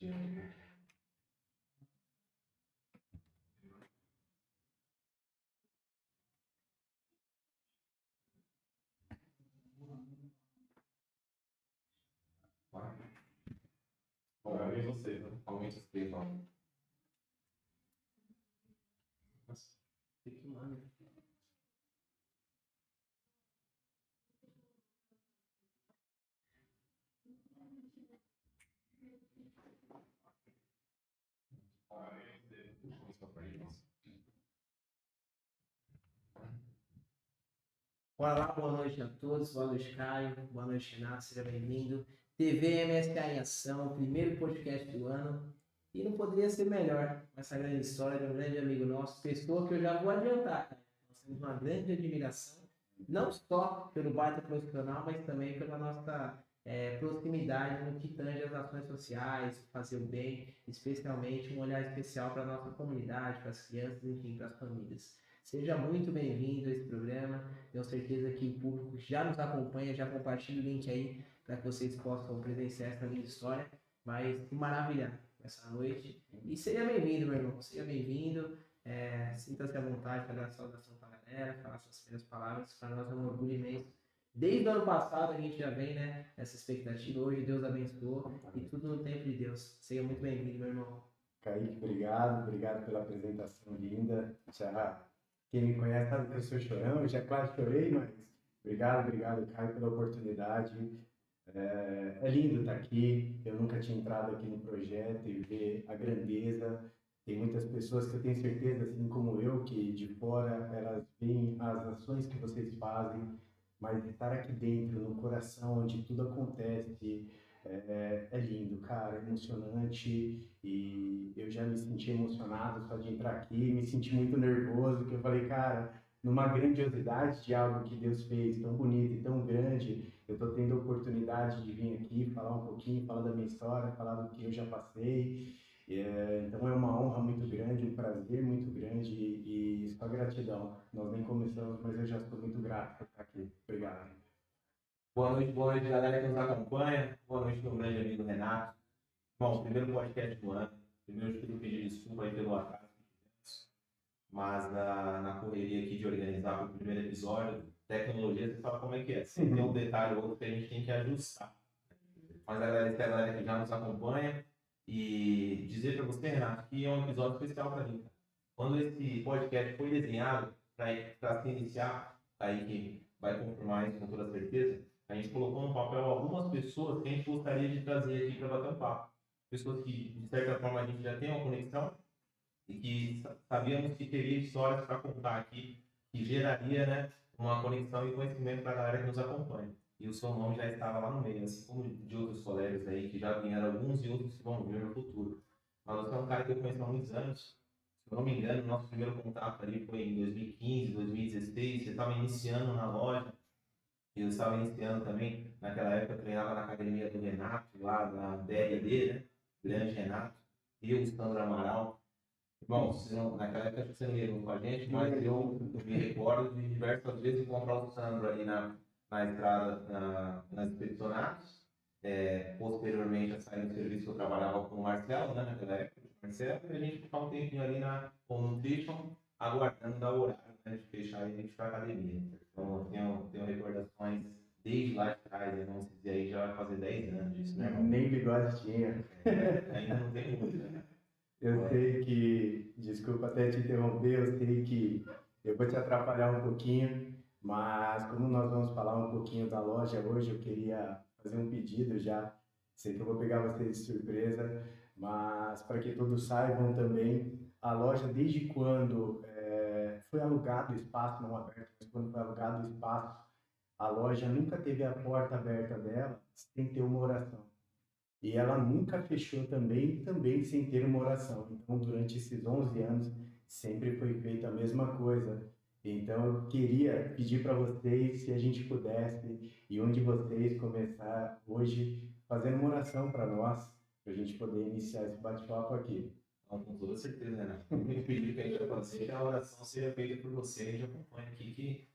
Bom, é você, né? Aumente os três nomes. Nossa, que mano. Olá, boa noite a todos, boa noite Caio, boa noite Renato, seja bem-vindo. TV MSK em Ação, primeiro podcast do ano, e não poderia ser melhor com essa grande história de um grande amigo nosso, pessoa que eu já vou adiantar, Caio. Nós temos uma grande admiração, não só pelo baita profissional, mas também pela nossa proximidade no que tange as ações sociais, fazer o bem, especialmente um olhar especial para a nossa comunidade, para as crianças, enfim, para as famílias. Seja muito bem-vindo a esse programa. Tenho certeza que o público já nos acompanha, já compartilha o link aí para que vocês possam presenciar essa linda história. Vai se maravilhar essa noite. E seja bem-vindo, meu irmão. Seja bem-vindo. Sinta-se à vontade para dar a saudação para a galera, falar suas primeiras palavras. Para nós é um orgulho imenso. Desde o ano passado a gente já vem, né? Essa expectativa. Hoje Deus abençoou e tudo no tempo de Deus. Seja muito bem-vindo, meu irmão. Kaique, obrigado pela apresentação linda. Quem me conhece sabe que eu sou chorão, eu já quase chorei, mas obrigado, Caio, pela oportunidade. É lindo estar aqui, eu nunca tinha entrado aqui no projeto e ver a grandeza. Tem muitas pessoas que eu tenho certeza, assim como eu, que de fora elas veem as ações que vocês fazem, mas estar aqui dentro, no coração, onde tudo acontece, é lindo, cara, é emocionante, e eu já me senti emocionado só de entrar aqui, me senti muito nervoso, que eu falei, cara, numa grandiosidade de algo que Deus fez, tão bonito e tão grande, eu estou tendo a oportunidade de vir aqui, falar um pouquinho, falar da minha história, falar do que eu já passei, então é uma honra muito grande, um prazer muito grande e só gratidão. Nós nem começamos, mas eu já estou muito grato por estar aqui. Obrigado. Boa noite, galera que nos acompanha. Boa noite, meu grande amigo Renato. Bom, primeiro podcast do ano. Primeiro de tudo, pedir desculpa aí pelo atraso que tivemos. Mas na correria aqui de organizar o primeiro episódio, tecnologia, você sabe como é que é. Sempre tem um detalhe ou outro que a gente tem que ajustar. Mas agradecer a galera que já nos acompanha e dizer para você, Renato, que é um episódio especial para mim. Quando esse podcast foi desenhado para se iniciar, aí que vai confirmar isso com toda certeza, a gente colocou no papel algumas pessoas que a gente gostaria de trazer aqui para bater um papo. Pessoas que, de certa forma, a gente já tem uma conexão e que sabíamos que teria histórias para contar aqui, que geraria, né, uma conexão e conhecimento para a galera que nos acompanha. E o seu nome já estava lá no meio, assim como de outros colegas aí, que já vieram alguns e outros que vão vir no futuro. Mas você é um cara que eu conheço há muitos anos. Se eu não me engano, nosso primeiro contato ali foi em 2015, 2016. Você estava iniciando na loja. Eu estava iniciando também, naquela época eu treinava na academia do Renato, lá na DLD, né? Grande Renato. E o Sandro Amaral. Bom, naquela época você não ia com a gente, mas eu me recordo de diversas vezes encontrar o Sandro ali na estrada, nas expedicionários. Posteriormente a sair do serviço, eu trabalhava com o Marcelo, né, naquela época, Marcelo, e a gente ficava um tempinho ali na Nutrition, aguardando dar o horário, né, de fechar e a gente para a academia. Então, eu tenho recordações desde lá de trás, né, vamos dizer aí, já vai fazer 10 anos disso, né, irmão? Nem bigode tinha. Ainda não tem muito, né? Eu sei que, desculpa até te interromper, eu sei que eu vou te atrapalhar um pouquinho, mas como nós vamos falar um pouquinho da loja hoje, eu queria fazer um pedido já. Sei que eu vou pegar vocês de surpresa, mas para que todos saibam também, a loja desde quando foi alugado o espaço, não aberto, mas quando foi alugado o espaço, a loja nunca teve a porta aberta dela sem ter uma oração. E ela nunca fechou também sem ter uma oração. Então, durante esses 11 anos, sempre foi feita a mesma coisa. Então, eu queria pedir para vocês, se a gente pudesse, e um de vocês começar hoje fazendo uma oração para nós, para a gente poder iniciar esse bate-papo aqui. Então, com toda certeza, né? O único pedido que a gente vai fazer é que a oração seja feita por você. A gente acompanha aqui que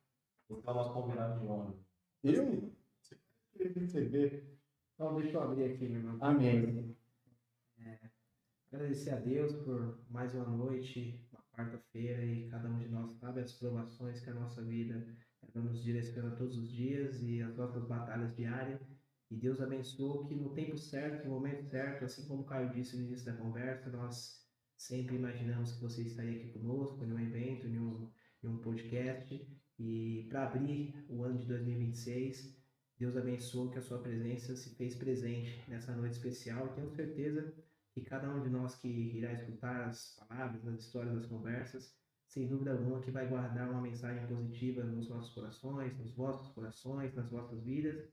você é o nosso convidado de honra. Eu? Você quer receber? Então, deixa eu abrir aqui, meu irmão. Amém. Agradecer a Deus por mais uma noite, uma quarta-feira, e cada um de nós sabe as provações que a nossa vida ela nos direciona todos os dias e as nossas batalhas diárias. E Deus abençoou que no tempo certo, no momento certo, assim como o Caio disse no início da conversa, nós sempre imaginamos que você estaria aqui conosco em um evento, em um podcast. E para abrir o ano de 2026, Deus abençoou que a sua presença se fez presente nessa noite especial. E tenho certeza que cada um de nós que irá escutar as palavras, as histórias, as conversas, sem dúvida alguma que vai guardar uma mensagem positiva nos nossos corações, nos vossos corações, nas vossas vidas,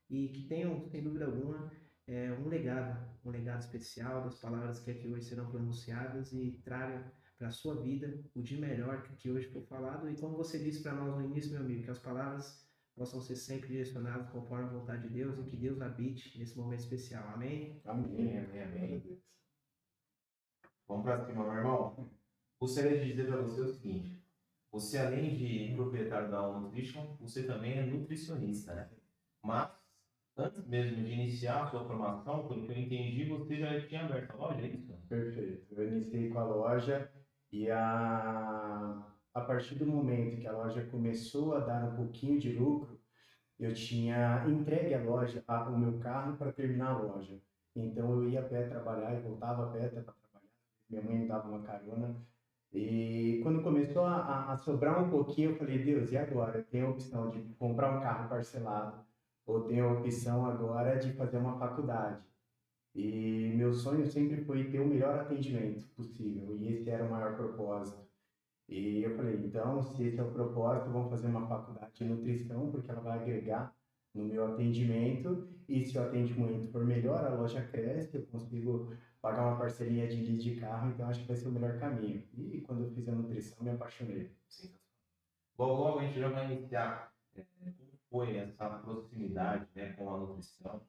e que tenham, sem dúvida alguma, um legado especial das palavras que aqui hoje serão pronunciadas e tragam para a sua vida o de melhor que hoje foi falado. E como você disse para nós no início, meu amigo, que as palavras possam ser sempre direcionadas conforme a vontade de Deus e que Deus habite nesse momento especial. Amém? Amém. Amém, amém. Vamos para cima, meu irmão. Gostaria de dizer para você o seguinte: você, além de proprietário da All Nutrition, você também é nutricionista, né? Mas, antes mesmo de iniciar a sua formação, pelo que eu entendi, você já tinha aberto a loja, é isso? Perfeito. Eu iniciei com a loja e a partir do momento que a loja começou a dar um pouquinho de lucro, eu tinha entregue a loja, o meu carro para terminar a loja. Então eu ia a pé trabalhar e voltava a pé até para trabalhar. Minha mãe me dava uma carona. E quando começou a sobrar um pouquinho, eu falei, Deus, e agora? Eu tenho a opção de comprar um carro parcelado ou tenho a opção agora de fazer uma faculdade. E meu sonho sempre foi ter o melhor atendimento possível, e esse era o maior propósito. E eu falei, então, se esse é o propósito, vamos fazer uma faculdade de nutrição, porque ela vai agregar no meu atendimento, e se o atendimento for melhor, a loja cresce, eu consigo pagar uma parcelinha de lead de carro, então acho que vai ser o melhor caminho. E quando eu fiz a nutrição, me apaixonei. Sim. Logo, logo a gente já vai iniciar como foi essa proximidade, né, com a nutrição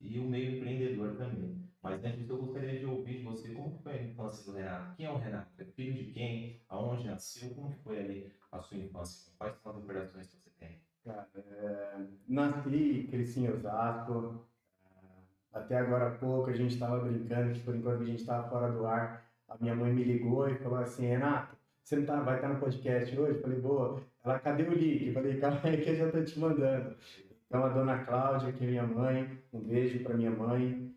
e o meio empreendedor também. Mas antes eu gostaria de ouvir de você como foi a infância do Renato. Quem é o Renato? É filho de quem? Aonde nasceu? Como que foi ali a sua infância? Quais são as operações que você tem? Cara, nasci e cresci em Osasco. Até agora há pouco a gente estava brincando que por enquanto a gente estava fora do ar, a minha mãe me ligou e falou assim, Renato, você não tá, vai estar no podcast hoje? Eu falei, boa. Ela, cadê o link? Eu falei, calma aí que eu já estou te mandando. Então a dona Cláudia, que é minha mãe, um beijo para minha mãe,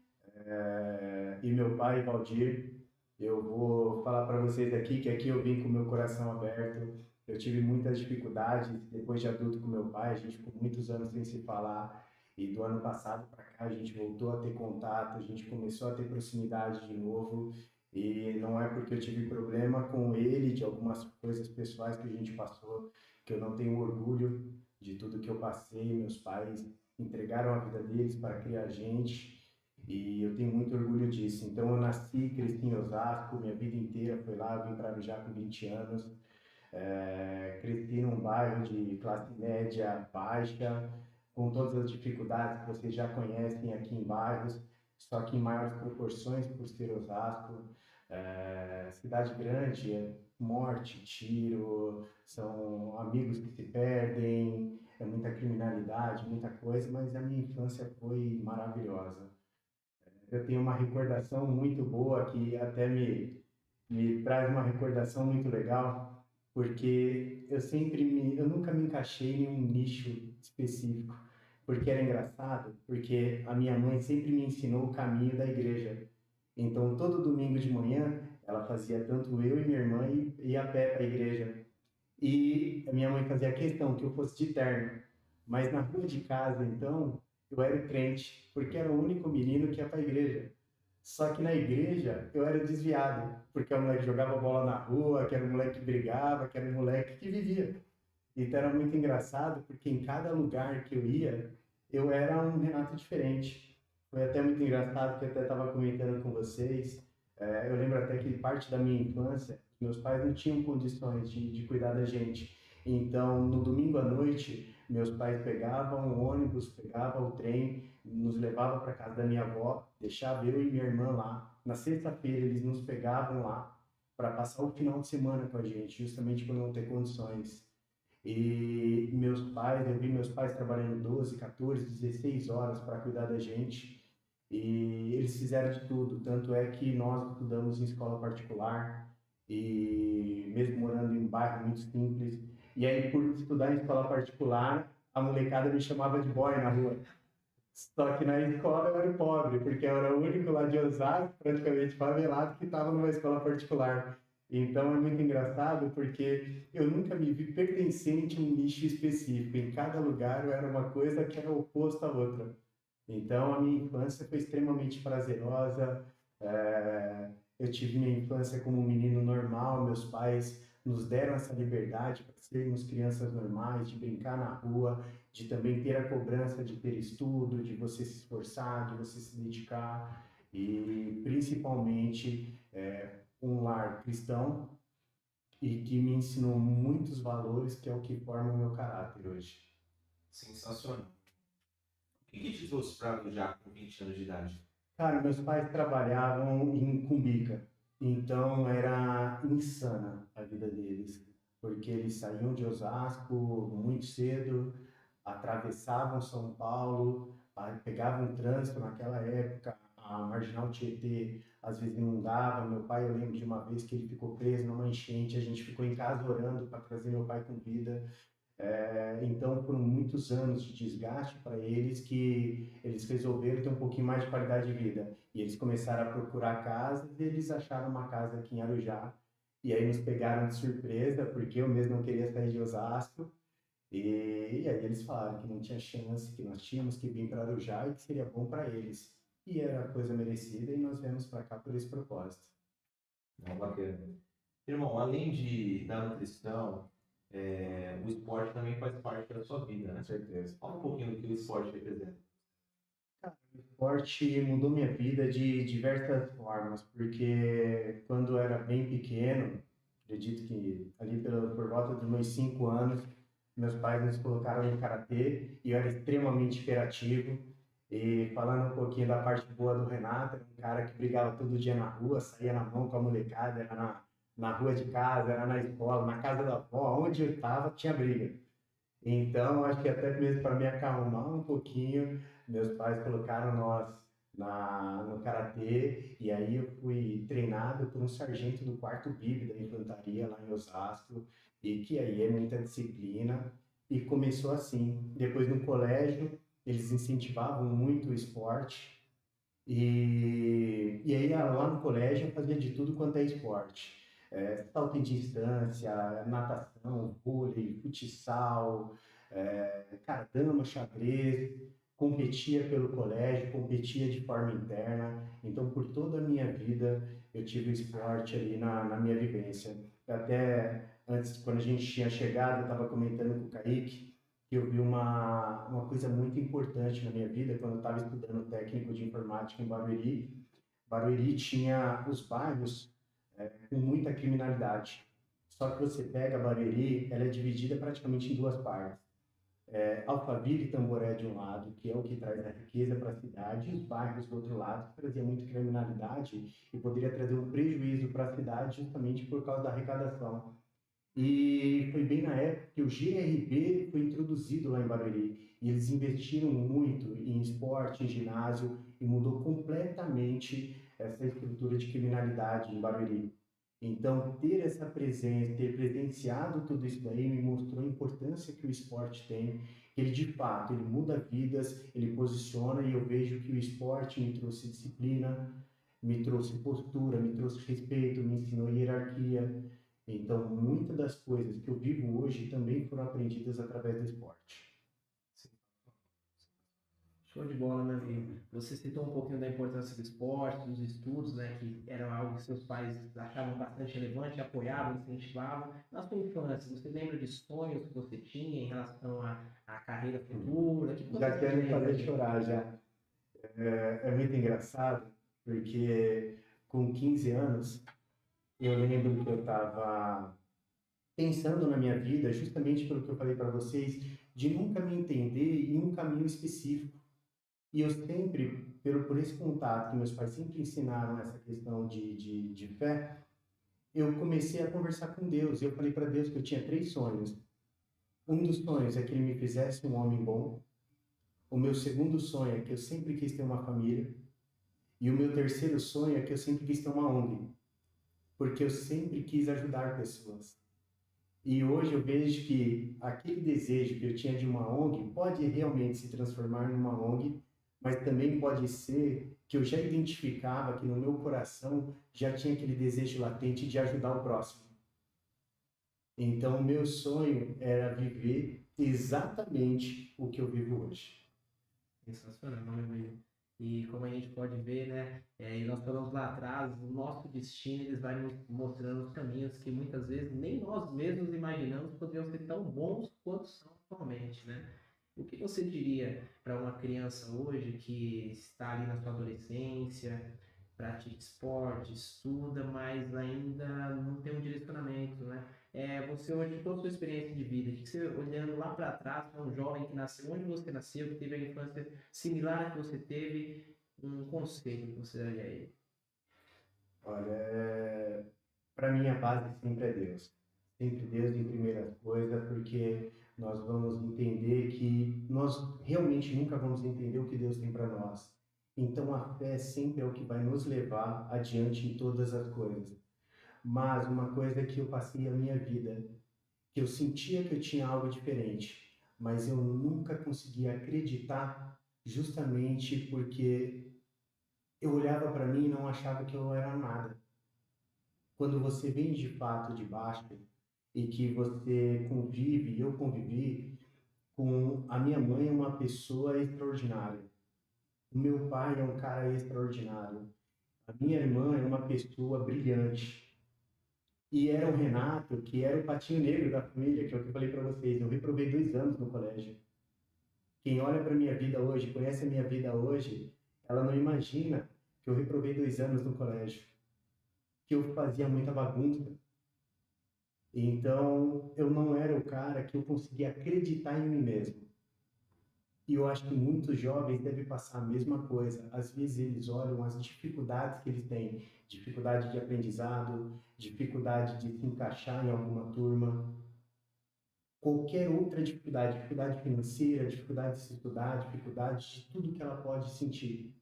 e meu pai, Valdir. Eu vou falar para vocês aqui que aqui eu vim com o meu coração aberto. Eu tive muitas dificuldades depois de adulto com meu pai, a gente ficou muitos anos sem se falar. E do ano passado para cá a gente voltou a ter contato, a gente começou a ter proximidade de novo. E não é porque eu tive problema com ele, de algumas coisas pessoais que a gente passou, que eu não tenho orgulho de tudo que eu passei. Meus pais entregaram a vida deles para criar a gente e eu tenho muito orgulho disso. Então eu nasci, cresci em Osasco, minha vida inteira foi lá, eu vim para Arujá com 20 anos. Cresci num bairro de classe média baixa, com todas as dificuldades que vocês já conhecem aqui em bairros, só que em maiores proporções por ser Osasco. Cidade grande, morte, tiro, são amigos que se perdem, é muita criminalidade, muita coisa, mas a minha infância foi maravilhosa. Eu tenho uma recordação muito boa que até me traz uma recordação muito legal, porque eu nunca me encaixei em um nicho específico, porque era engraçado, porque a minha mãe sempre me ensinou o caminho da igreja. Então, todo domingo de manhã, ela fazia tanto eu e minha irmã ir a pé para a igreja. E a minha mãe fazia questão que eu fosse de terno. Mas na rua de casa, então, eu era o crente, porque era o único menino que ia para a igreja. Só que na igreja eu era desviado, porque o moleque jogava bola na rua, que era o moleque que brigava, que era o moleque que vivia. Então era muito engraçado, porque em cada lugar que eu ia, eu era um Renato diferente. Foi até muito engraçado, que eu até estava comentando com vocês. Eu lembro até que parte da minha infância, meus pais não tinham condições de cuidar da gente. Então, no domingo à noite, meus pais pegavam o ônibus, pegavam o trem, nos levavam para casa da minha avó, deixava eu e minha irmã lá. Na sexta-feira, eles nos pegavam lá para passar o final de semana com a gente, justamente por não ter condições. E eu vi meus pais trabalhando 12, 14, 16 horas para cuidar da gente. e eles fizeram de tudo. Tanto é que nós estudamos em escola particular e mesmo morando em um bairro muito simples. E aí, por estudar em escola particular, a molecada me chamava de boy na rua. Só que na escola eu era o pobre, porque eu era o único lá de Osasco, praticamente favelado, que estava numa escola particular. Então é muito engraçado porque eu nunca me vi pertencente a um nicho específico. Em cada lugar eu era uma coisa que era oposta à outra. Então a minha infância foi extremamente prazerosa. Eu tive minha infância como um menino normal. Meus pais nos deram essa liberdade para sermos crianças normais, de brincar na rua, de também ter a cobrança de ter estudo, de você se esforçar, de você se dedicar e principalmente um lar cristão e que me ensinou muitos valores que é o que forma o meu caráter hoje. Sensacional. O que te trouxe para já com 20 anos de idade? Cara, meus pais trabalhavam em Cumbica, então era insana a vida deles, porque eles saíam de Osasco muito cedo, atravessavam São Paulo, pegavam trânsito naquela época, a Marginal Tietê às vezes inundava. Meu pai, eu lembro de uma vez que ele ficou preso numa enchente, a gente ficou em casa orando para trazer meu pai com vida. Então, foram muitos anos de desgaste para eles que eles resolveram ter um pouquinho mais de qualidade de vida. E eles começaram a procurar casas e eles acharam uma casa aqui em Arujá. E aí nos pegaram de surpresa, porque eu mesmo não queria sair de Osasco. E aí eles falaram que não tinha chance, que nós tínhamos que vir para Arujá e que seria bom para eles. E era coisa merecida e nós viemos para cá por esse propósito. Não, bacana. Irmão, além da nutrição, o esporte também faz parte da sua vida, né? Com certeza. Fala um pouquinho do que o esporte representa. O esporte mudou minha vida de diversas formas, porque quando eu era bem pequeno, acredito que ali por volta dos meus 5 anos, meus pais nos colocaram no karatê e eu era extremamente hiperativo. E falando um pouquinho da parte boa do Renato, era um cara que brigava todo dia na rua, saía na mão com a molecada, era na rua de casa, era na escola, na casa da avó, onde eu estava tinha briga. Então, acho que até mesmo para me acalmar um pouquinho, meus pais colocaram nós no karatê e aí eu fui treinado por um sargento do 4º BIB da infantaria lá em Osasco e que aí é muita disciplina e começou assim. Depois no colégio eles incentivavam muito o esporte e aí lá no colégio eu fazia de tudo quanto é esporte. Salto em distância, natação, vôlei, futsal, cara, dama, xadrez, competia pelo colégio, competia de forma interna. Então, por toda a minha vida, eu tive o esporte ali na minha vivência. Até antes, quando a gente tinha chegado, eu estava comentando com o Kaique que eu vi uma coisa muito importante na minha vida quando eu estava estudando técnico de informática em Barueri. Barueri tinha os bairros com muita criminalidade. Só que você pega a Barueri, ela é dividida praticamente em duas partes. Alphaville e Tamboré de um lado, que é o que traz a riqueza para a cidade, e os bairros do outro lado, que trazia muita criminalidade e poderia trazer um prejuízo para a cidade justamente por causa da arrecadação. E foi bem na época que o GRB foi introduzido lá em Barueri. E eles investiram muito em esporte, em ginásio, e mudou completamente essa estrutura de criminalidade em Barueri. Então, ter essa presença, ter presenciado tudo isso daí, me mostrou a importância que o esporte tem. Ele, de fato, ele muda vidas, ele posiciona, e eu vejo que o esporte me trouxe disciplina, me trouxe postura, me trouxe respeito, me ensinou hierarquia. Então, muitas das coisas que eu vivo hoje também foram aprendidas através do esporte. Show de bola, meu amigo. Você citou um pouquinho da importância do esporte, dos estudos, né, que era algo que seus pais achavam bastante relevante, apoiavam, incentivavam. Na sua infância, você lembra de sonhos que você tinha em relação à carreira futura? Que Já quero me fazer chorar, já. É muito engraçado, porque com 15 anos, eu lembro que eu estava pensando na minha vida, justamente pelo que eu falei para vocês, de nunca me entender em um caminho específico. E eu sempre, por esse contato que meus pais sempre ensinaram essa questão de fé, eu comecei a conversar com Deus. Eu falei para Deus que eu tinha 3 sonhos. Um dos sonhos é que Ele me fizesse um homem bom. O meu segundo sonho é que eu sempre quis ter uma família. E o meu terceiro sonho é que eu sempre quis ter uma ONG, porque eu sempre quis ajudar pessoas. E hoje eu vejo que aquele desejo que eu tinha de uma ONG pode realmente se transformar numa ONG, mas também pode ser que eu já identificava que no meu coração já tinha aquele desejo latente de ajudar o próximo. Então, o meu sonho era viver exatamente o que eu vivo hoje. Sensacional, meu amigo. E como a gente pode ver, né, e nós falamos lá atrás, o nosso destino, eles vai nos mostrando os caminhos que muitas vezes nem nós mesmos imaginamos poderiam ser tão bons quanto são atualmente, né? O que você diria para uma criança hoje que está ali na sua adolescência, pratica esporte, estuda, mas ainda não tem um direcionamento, né? Você hoje, toda a sua experiência de vida, que você olhando lá para trás, para um jovem que nasceu onde você nasceu, que teve a infância similar à que você teve, um conselho que você daria a ele? Olha, para mim a base sempre é Deus. Sempre Deus em primeira coisa, porque nós vamos entender que nós realmente nunca vamos entender o que Deus tem para nós. Então a fé sempre é o que vai nos levar adiante em todas as coisas. Mas uma coisa que eu passei a minha vida, que eu sentia que eu tinha algo diferente, mas eu nunca conseguia acreditar, justamente porque eu olhava para mim e não achava que eu era nada. Quando você vem de fato de baixo e que você convive, e eu convivi com a minha mãe, é uma pessoa extraordinária. O meu pai é um cara extraordinário. A minha irmã é uma pessoa brilhante. E era o Renato, que era o patinho negro da família, que é o que eu falei para vocês. Eu reprovei 2 anos no colégio. Quem olha para minha vida hoje, conhece a minha vida hoje, ela não imagina que eu reprovei 2 anos no colégio, que eu fazia muita bagunça. Então, eu não era o cara que eu conseguia acreditar em mim mesmo. E eu acho que muitos jovens devem passar a mesma coisa. Às vezes eles olham as dificuldades que eles têm, dificuldade de aprendizado, dificuldade de se encaixar em alguma turma, qualquer outra dificuldade, dificuldade financeira, dificuldade de se estudar, dificuldade de tudo que ela pode sentir.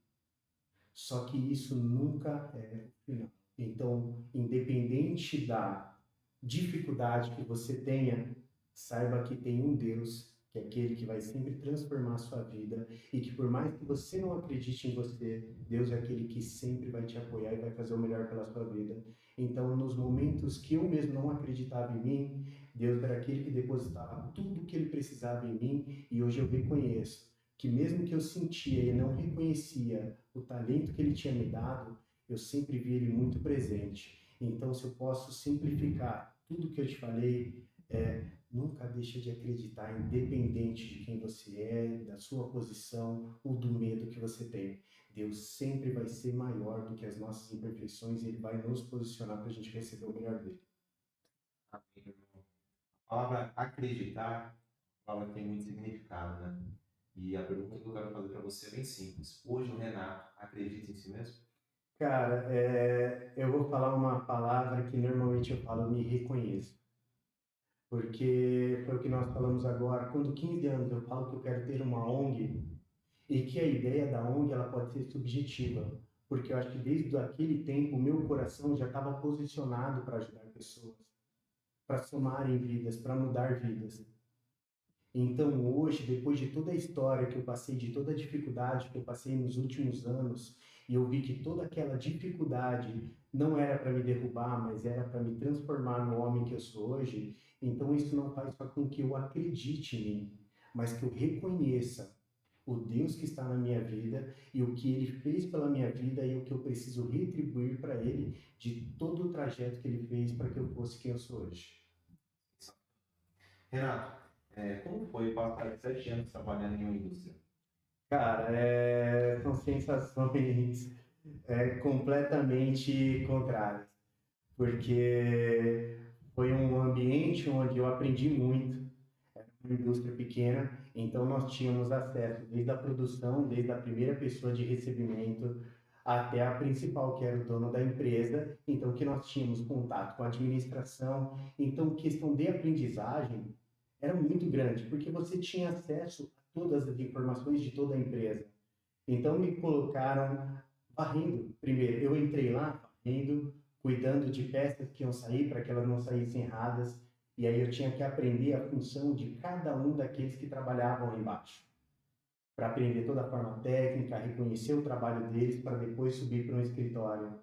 Só que isso nunca é o final. Então, independente da dificuldade que você tenha, saiba que tem um Deus, que é aquele que vai sempre transformar a sua vida e que por mais que você não acredite em você, Deus é aquele que sempre vai te apoiar e vai fazer o melhor pela sua vida. Então, nos momentos que eu mesmo não acreditava em mim, Deus era aquele que depositava tudo o que ele precisava em mim e hoje eu reconheço que mesmo que eu sentia e não reconhecia o talento que ele tinha me dado, eu sempre vi ele muito presente. Então, se eu posso simplificar tudo que eu te falei, nunca deixa de acreditar, independente de quem você é, da sua posição ou do medo que você tem. Deus sempre vai ser maior do que as nossas imperfeições e ele vai nos posicionar para a gente receber o melhor dele. Amém, irmão. A palavra acreditar, a palavra tem muito significado, né? E a pergunta que eu quero fazer para você é bem simples. Hoje o Renato acredita em si mesmo? Cara, eu vou falar uma palavra que normalmente eu falo, eu me reconheço. Porque foi o que nós falamos agora, quando 15 anos eu falo que eu quero ter uma ONG, e que a ideia da ONG ela pode ser subjetiva, porque eu acho que desde aquele tempo o meu coração já estava posicionado para ajudar pessoas, para somarem vidas, para mudar vidas. Então hoje, depois de toda a história que eu passei, de toda a dificuldade que eu passei nos últimos anos, e eu vi que toda aquela dificuldade não era para me derrubar, mas era para me transformar no homem que eu sou hoje, então isso não faz só com que eu acredite em mim, mas que eu reconheça o Deus que está na minha vida e o que ele fez pela minha vida e o que eu preciso retribuir para ele de todo o trajeto que ele fez para que eu fosse quem eu sou hoje. Renato, como foi passar 7 anos trabalhando em uma indústria? Cara, são sensações completamente contrárias, porque foi um ambiente onde eu aprendi muito, era uma indústria pequena, então nós tínhamos acesso desde a produção, desde a primeira pessoa de recebimento até a principal, que era o dono da empresa, então que nós tínhamos contato com a administração, então questão de aprendizagem era muito grande, porque você tinha acesso a todas as informações de toda a empresa. Então me colocaram varrendo. Primeiro, eu entrei lá varrendo, cuidando de peças que iam sair para que elas não saíssem erradas. E aí eu tinha que aprender a função de cada um daqueles que trabalhavam lá embaixo, para aprender toda a forma técnica, reconhecer o trabalho deles, para depois subir para um escritório.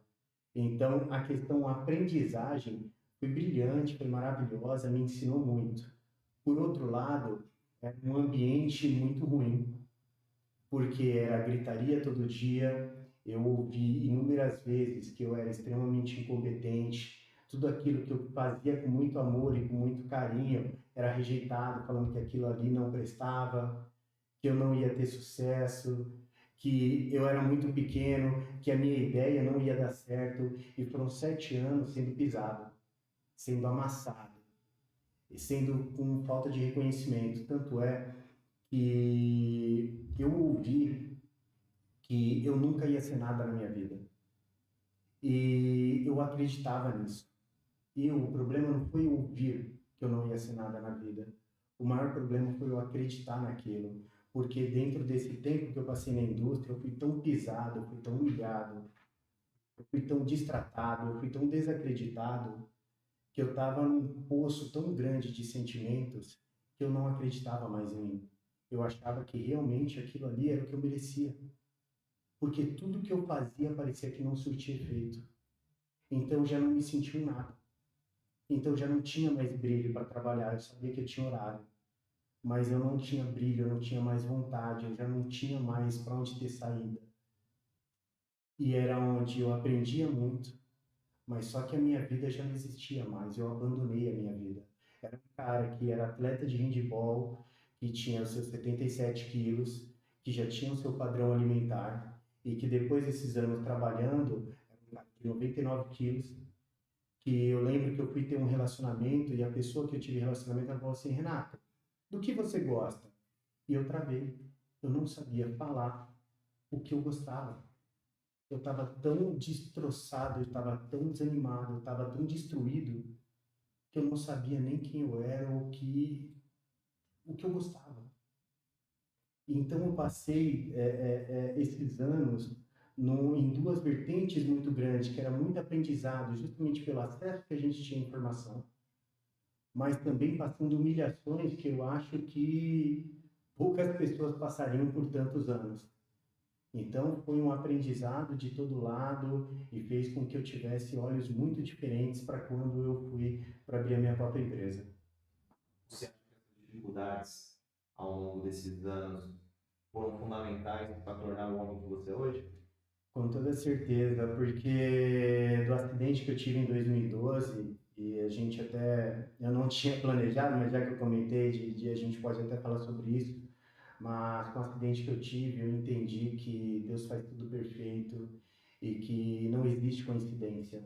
Então, a questão aprendizagem foi brilhante, foi maravilhosa, me ensinou muito. Por outro lado, era um ambiente muito ruim, porque era gritaria todo dia, eu ouvi inúmeras vezes que eu era extremamente incompetente, tudo aquilo que eu fazia com muito amor e com muito carinho era rejeitado, falando que aquilo ali não prestava, que eu não ia ter sucesso, que eu era muito pequeno, que a minha ideia não ia dar certo, e foram 7 anos sendo pisado, sendo amassado, e sendo com falta de reconhecimento. Tanto é que eu ouvi que eu nunca ia ser nada na minha vida. E eu acreditava nisso. E o problema não foi ouvir que eu não ia ser nada na vida. O maior problema foi eu acreditar naquilo. Porque dentro desse tempo que eu passei na indústria, eu fui tão pisado, eu fui tão humilhado, eu fui tão destratado, eu fui tão desacreditado, que eu estava num poço tão grande de sentimentos que eu não acreditava mais em mim. Eu achava que realmente aquilo ali era o que eu merecia. Porque tudo que eu fazia parecia que não surtia efeito. Então eu já não me sentia em nada. Então eu já não tinha mais brilho para trabalhar, eu sabia que eu tinha horário, mas eu não tinha brilho, eu não tinha mais vontade, eu já não tinha mais para onde ter saída. E era onde eu aprendia muito, mas só que a minha vida já não existia mais, eu abandonei a minha vida. Era um cara que era atleta de handebol, que tinha os seus 77 quilos, que já tinha o seu padrão alimentar, e que depois desses anos trabalhando, era um cara de 99 quilos, que eu lembro que eu fui ter um relacionamento, e a pessoa que eu tive relacionamento, ela falou assim, Renato, do que você gosta? E eu travei, eu não sabia falar o que eu gostava. Eu estava tão destroçado, eu estava tão desanimado, eu estava tão destruído, que eu não sabia nem quem eu era ou o que eu gostava. Então eu passei esses anos em duas vertentes muito grandes, que era muito aprendizado, justamente pelo acesso que a gente tinha à informação, mas também passando humilhações que eu acho que poucas pessoas passariam por tantos anos. Então foi um aprendizado de todo lado e fez com que eu tivesse olhos muito diferentes para quando eu fui para abrir a minha própria empresa. Você acha que essas dificuldades ao longo desses anos foram fundamentais para tornar o homem que você é hoje? Com toda certeza, porque do acidente que eu tive em 2012, e a gente até, eu não tinha planejado, mas já que eu comentei, a gente pode até falar sobre isso, mas com o acidente que eu tive, eu entendi que Deus faz tudo perfeito e que não existe coincidência.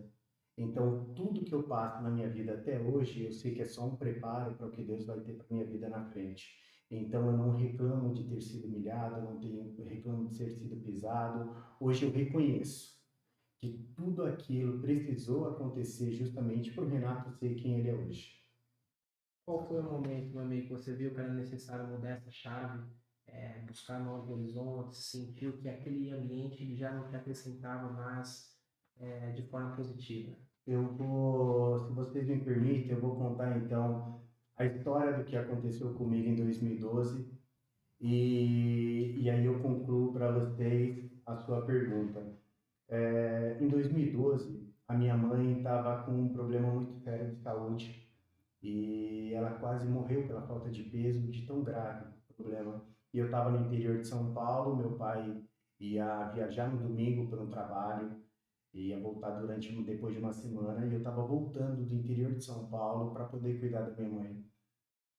Então, tudo que eu passo na minha vida até hoje, eu sei que é só um preparo para o que Deus vai ter para minha vida na frente. Então, eu não reclamo de ter sido humilhado, eu reclamo de ter sido pisado. Hoje eu reconheço que tudo aquilo precisou acontecer justamente para o Renato ser quem ele é hoje. Qual foi o momento, meu amigo, que você viu que era necessário mudar essa chave, buscar novos horizontes, sentiu que aquele ambiente já não te acrescentava mais de forma positiva? Eu vou, se vocês me permitem, eu vou contar então a história do que aconteceu comigo em 2012 e aí eu concluo para vocês a sua pergunta. Em 2012, a minha mãe estava com um problema muito sério de saúde e ela quase morreu pela falta de peso, de tão grave o problema. E eu estava no interior de São Paulo, meu pai ia viajar no domingo para um trabalho, ia voltar depois de uma semana, e eu estava voltando do interior de São Paulo para poder cuidar da minha mãe.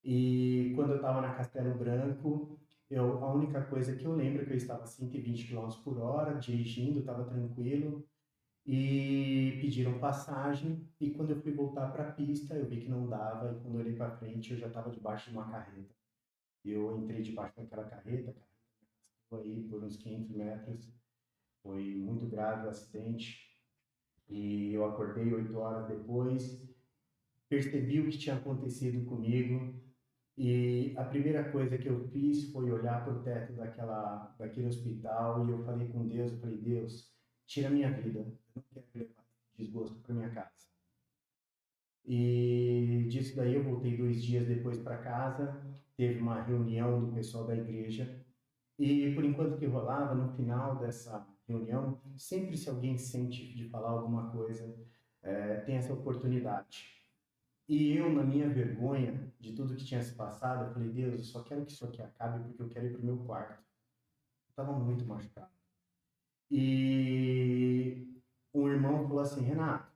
E quando eu estava na Castelo Branco, a única coisa que eu lembro é que eu estava a 120 km por hora, dirigindo, estava tranquilo, e pediram passagem, e quando eu fui voltar para a pista, eu vi que não dava, e quando eu olhei para frente, eu já estava debaixo de uma carreta. Eu entrei debaixo daquela carreta, a carreta me arrastou aí por uns 500 metros, foi muito grave o acidente, e eu acordei 8 horas depois, percebi o que tinha acontecido comigo, e a primeira coisa que eu fiz foi olhar para o teto daquele hospital, e eu falei com Deus, eu falei, Deus, tira a minha vida, eu não quero levar desgosto para minha casa. E disso daí eu voltei 2 dias depois para casa, teve uma reunião do pessoal da igreja, e por enquanto que rolava, no final dessa reunião, sempre se alguém sente de falar alguma coisa, tem essa oportunidade. E eu, na minha vergonha de tudo que tinha se passado, eu falei, Deus, eu só quero que isso aqui acabe porque eu quero ir para o meu quarto. Eu estava muito machucado. E um irmão falou assim, Renato,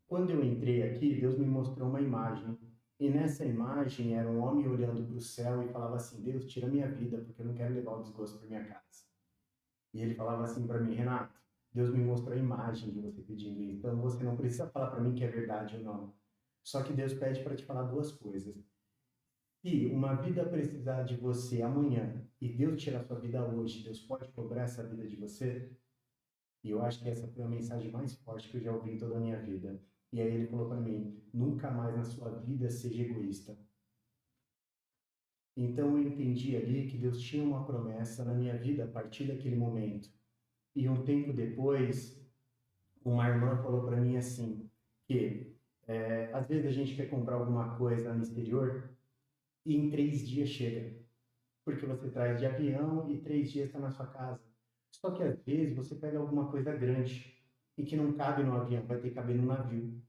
quando eu entrei aqui, Deus me mostrou uma imagem. E nessa imagem era um homem olhando para o céu e falava assim, Deus, tira minha vida porque eu não quero levar o desgosto para minha casa. E ele falava assim para mim, Renato, Deus me mostrou a imagem de você pedindo isso. Então você não precisa falar para mim que é verdade ou não. Só que Deus pede para te falar duas coisas. Se uma vida precisar de você amanhã e Deus tirar sua vida hoje, Deus pode cobrar essa vida de você? E eu acho que essa foi a mensagem mais forte que eu já ouvi em toda a minha vida. E aí ele falou para mim, nunca mais na sua vida seja egoísta. Então eu entendi ali que Deus tinha uma promessa na minha vida a partir daquele momento. E um tempo depois, uma irmã falou para mim assim, que às vezes a gente quer comprar alguma coisa no exterior e em 3 dias chega. Porque você traz de avião e 3 dias está na sua casa. Só que às vezes você pega alguma coisa grande e que não cabe no avião, vai ter que caber no navio.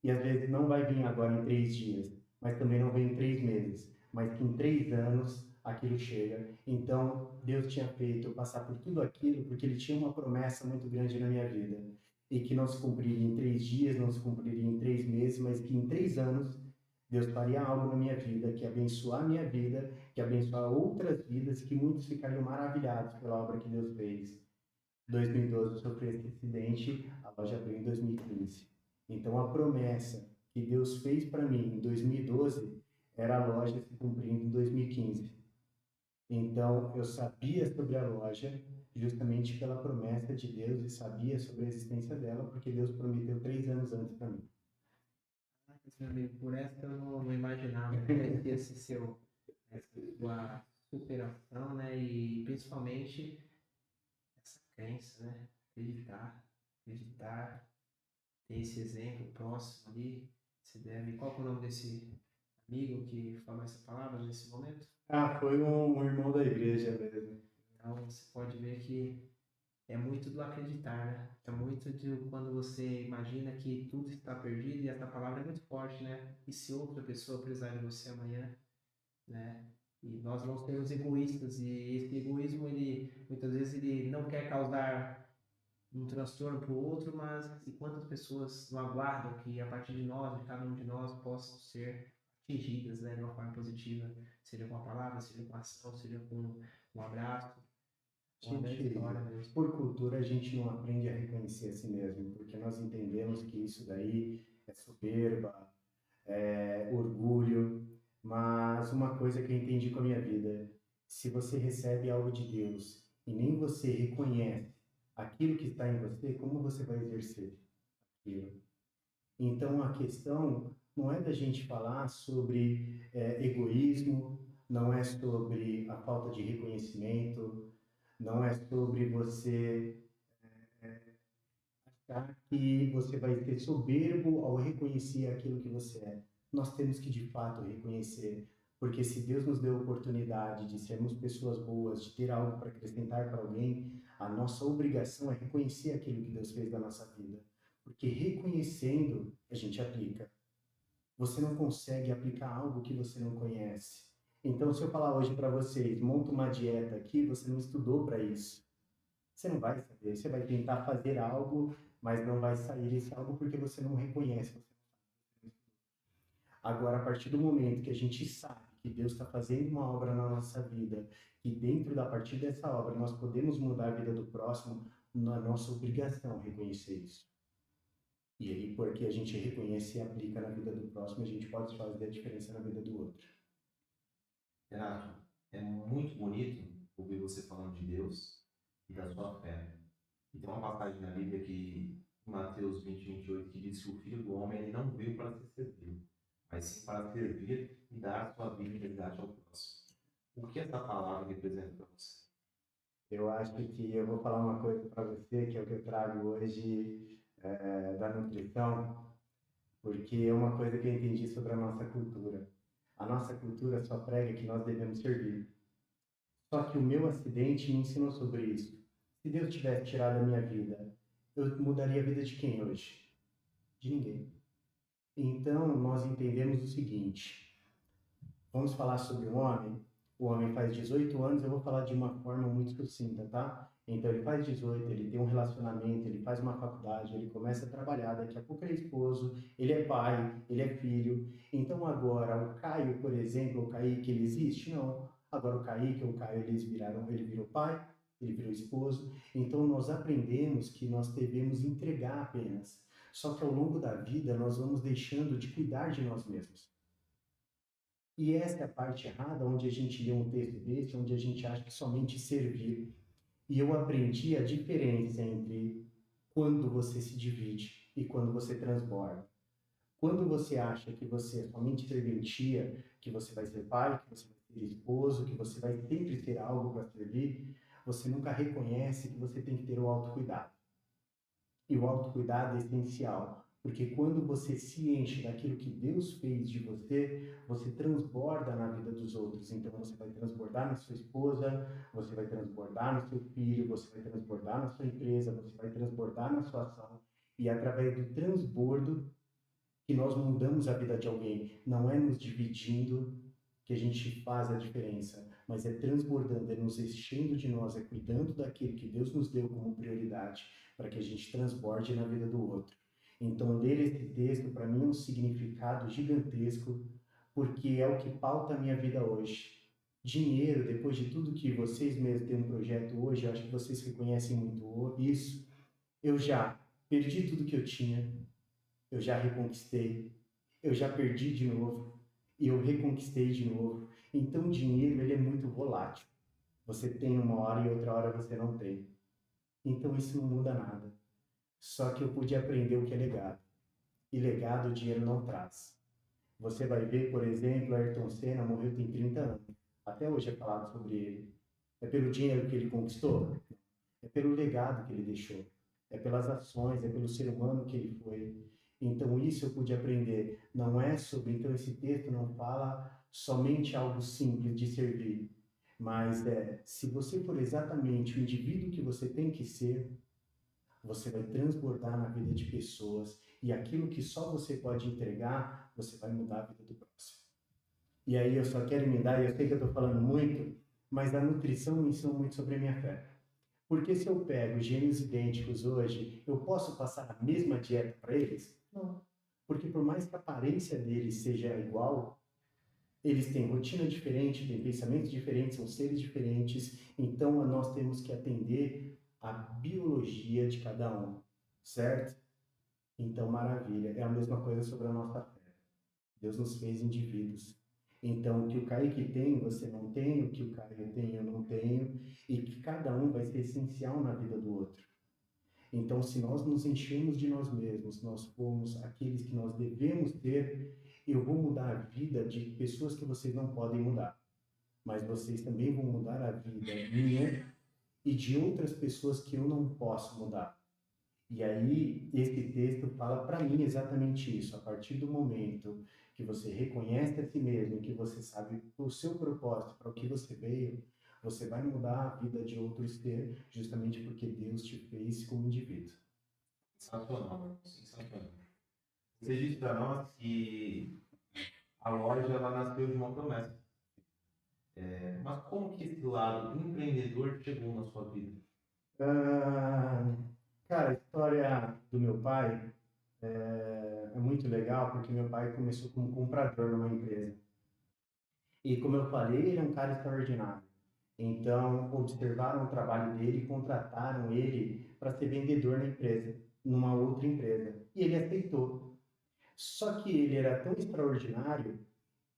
E às vezes não vai vir agora em 3 dias, mas também não vem em 3 meses, mas que em 3 anos aquilo chega. Então Deus tinha feito eu passar por tudo aquilo porque Ele tinha uma promessa muito grande na minha vida. E que não se cumpriria em 3 dias, não se cumpriria em 3 meses, mas que em 3 anos Deus faria algo na minha vida, que ia abençoar a minha vida, que ia abençoar outras vidas, que muitos ficariam maravilhados pela obra que Deus fez. Em 2012 eu sofri esse acidente, a loja abriu em 2015. Então a promessa que Deus fez para mim em 2012 era a loja se cumprindo em 2015. Então eu sabia sobre a loja justamente pela promessa de Deus e sabia sobre a existência dela porque Deus prometeu 3 anos antes para mim. Meu amigo, por essa eu não imaginava que ia ter essa sua superação, né? E principalmente essa crença, né? Acreditar, ter esse exemplo próximo ali. Você deve. Qual que é o nome desse amigo que falou essa palavra nesse momento? Foi um irmão da igreja mesmo. Então você pode ver que é muito do acreditar, né? É muito de quando você imagina que tudo está perdido, e essa palavra é muito forte, né? E se outra pessoa precisar de você amanhã, né? E nós não sermos egoístas, e esse egoísmo, ele muitas vezes ele não quer causar um transtorno para o outro, mas e quantas pessoas não aguardam que a partir de nós, de cada um de nós, possam ser atingidas, né, de uma forma positiva, seja com a palavra, seja com a ação, seja com um abraço, uma grande história mesmo. Por cultura, a gente não aprende a reconhecer a si mesmo, porque nós entendemos que isso daí é soberba, é orgulho, mas uma coisa que eu entendi com a minha vida, se você recebe algo de Deus e nem você reconhece aquilo que está em você, como você vai exercer aquilo? Então a questão não é da gente falar sobre egoísmo, não é sobre a falta de reconhecimento, não é sobre você achar que você vai ser soberbo ao reconhecer aquilo que você é. Nós temos que de fato reconhecer, porque se Deus nos deu a oportunidade de sermos pessoas boas, de ter algo para acrescentar para alguém, a nossa obrigação é reconhecer aquilo que Deus fez na nossa vida. Porque reconhecendo, a gente aplica. Você não consegue aplicar algo que você não conhece. Então, se eu falar hoje para vocês, monta uma dieta aqui, você não estudou para isso. Você não vai saber. Você vai tentar fazer algo, mas não vai sair esse algo porque você não reconhece. Agora, a partir do momento que a gente sabe que Deus está fazendo uma obra na nossa vida, e dentro da partir dessa obra nós podemos mudar a vida do próximo, na nossa obrigação reconhecer isso. E aí, porque a gente reconhece e aplica na vida do próximo, a gente pode fazer a diferença na vida do outro. Renato, é muito bonito ouvir você falando de Deus e da sua fé. E tem uma passagem na Bíblia que, em Mateus 20:28, que diz que o Filho do Homem ele não veio para ser servido, mas sim para servir e dar a sua vida em resgate ao próximo. O que essa palavra representa para você? Eu acho que eu vou falar uma coisa para você, que é o que eu trago hoje da nutrição, porque é uma coisa que eu entendi sobre a nossa cultura. A nossa cultura só prega que nós devemos servir. Só que o meu acidente me ensinou sobre isso. Se Deus tivesse tirado a minha vida, eu mudaria a vida de quem hoje? De ninguém. Então, nós entendemos o seguinte: vamos falar sobre um homem. O homem faz 18 anos, eu vou falar de uma forma muito sucinta, tá? Então, ele faz 18, ele tem um relacionamento, ele faz uma faculdade, ele começa a trabalhar, daqui a pouco ele é esposo, ele é pai, ele é filho. Então, agora, o Caio, por exemplo, o Kaique, ele existe? Não. Agora, o Kaique, o Caio, ele virou pai, ele virou esposo. Então, nós aprendemos que nós devemos entregar apenas. Só que ao longo da vida, nós vamos deixando de cuidar de nós mesmos. E essa é a parte errada, onde a gente lê um texto desse, onde a gente acha que somente servir. E eu aprendi a diferença entre quando você se divide e quando você transborda. Quando você acha que você é somente serventia, que você vai ser pai, que você vai ser esposo, que você vai sempre ter algo para servir, você nunca reconhece que você tem que ter o autocuidado. E o autocuidado é essencial, porque quando você se enche daquilo que Deus fez de você, você transborda na vida dos outros. Então você vai transbordar na sua esposa, você vai transbordar no seu filho, você vai transbordar na sua empresa, você vai transbordar na sua ação. E através do transbordo que nós mudamos a vida de alguém. Não é nos dividindo que a gente faz a diferença, mas é transbordando, é nos enchendo de nós, é cuidando daquilo que Deus nos deu como prioridade, para que a gente transborde na vida do outro. Então, ler esse texto, para mim, é um significado gigantesco, porque é o que pauta a minha vida hoje. Dinheiro, depois de tudo que vocês mesmos têm um projeto hoje, eu acho que vocês reconhecem muito isso. Eu já perdi tudo que eu tinha, eu já reconquistei, eu já perdi de novo e eu reconquistei de novo. Então, o dinheiro ele é muito volátil. Você tem uma hora e outra hora você não tem. Então, isso não muda nada. Só que eu pude aprender o que é legado. E legado o dinheiro não traz. Você vai ver, por exemplo, Ayrton Senna morreu tem 30 anos. Até hoje é falado sobre ele. É pelo dinheiro que ele conquistou? É pelo legado que ele deixou. É pelas ações, é pelo ser humano que ele foi. Então, isso eu pude aprender. Não é sobre. Então, esse texto não fala somente algo simples de servir, mas se você for exatamente o indivíduo que você tem que ser, você vai transbordar na vida de pessoas e aquilo que só você pode entregar, você vai mudar a vida do próximo. E aí eu só quero emendar, e eu sei que eu estou falando muito, mas a nutrição me ensinou muito sobre a minha fé. Porque se eu pego gêmeos idênticos hoje, eu posso passar a mesma dieta para eles? Não. Porque por mais que a aparência deles seja igual, eles têm rotina diferente, têm pensamentos diferentes, são seres diferentes, então nós temos que atender a biologia de cada um, certo? Então, maravilha. É a mesma coisa sobre a nossa fé. Deus nos fez indivíduos. Então, o que o Kaique tem, você não tem, o que o Caio tem, eu não tenho, e que cada um vai ser essencial na vida do outro. Então, se nós nos enchermos de nós mesmos, nós formos aqueles que nós devemos ter, eu vou mudar a vida de pessoas que vocês não podem mudar. Mas vocês também vão mudar a vida minha e de outras pessoas que eu não posso mudar. E aí, esse texto fala para mim exatamente isso. A partir do momento que você reconhece a si mesmo, que você sabe o seu propósito, para o que você veio, você vai mudar a vida de outros ter, justamente porque Deus te fez como indivíduo. Sensacional, sensacional. Você disse para nós que a loja ela nasceu de uma promessa. Mas como que esse lado empreendedor chegou na sua vida? Cara, a história do meu pai é muito legal, porque meu pai começou como comprador numa empresa. E como eu falei, ele é um cara extraordinário. Então, observaram o trabalho dele e contrataram ele para ser vendedor na empresa, numa outra empresa. E ele aceitou. Só que ele era tão extraordinário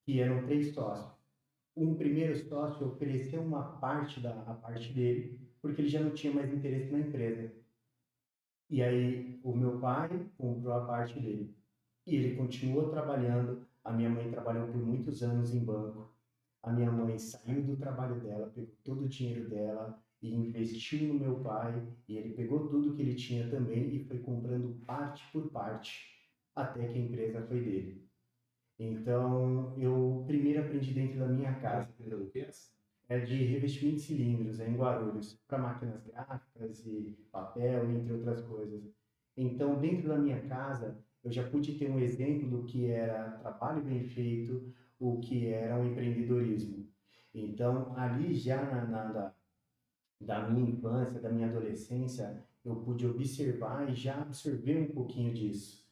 que eram 3 sócios. Um primeiro sócio ofereceu uma parte a parte dele, porque ele já não tinha mais interesse na empresa. E aí o meu pai comprou a parte dele. E ele continuou trabalhando. A minha mãe trabalhou por muitos anos em banco. A minha mãe saiu do trabalho dela, pegou todo o dinheiro dela e investiu no meu pai, e ele pegou tudo que ele tinha também e foi comprando parte por parte, até que a empresa foi dele. Então, eu primeiro aprendi dentro da minha casa. Empresa do quê? É de revestimento de cilindros, é em Guarulhos, para máquinas gráficas e papel, entre outras coisas. Então, dentro da minha casa, eu já pude ter um exemplo do que era trabalho bem feito, o que era um empreendedorismo. Então, ali já da minha infância, da minha adolescência, eu pude observar e já absorver um pouquinho disso.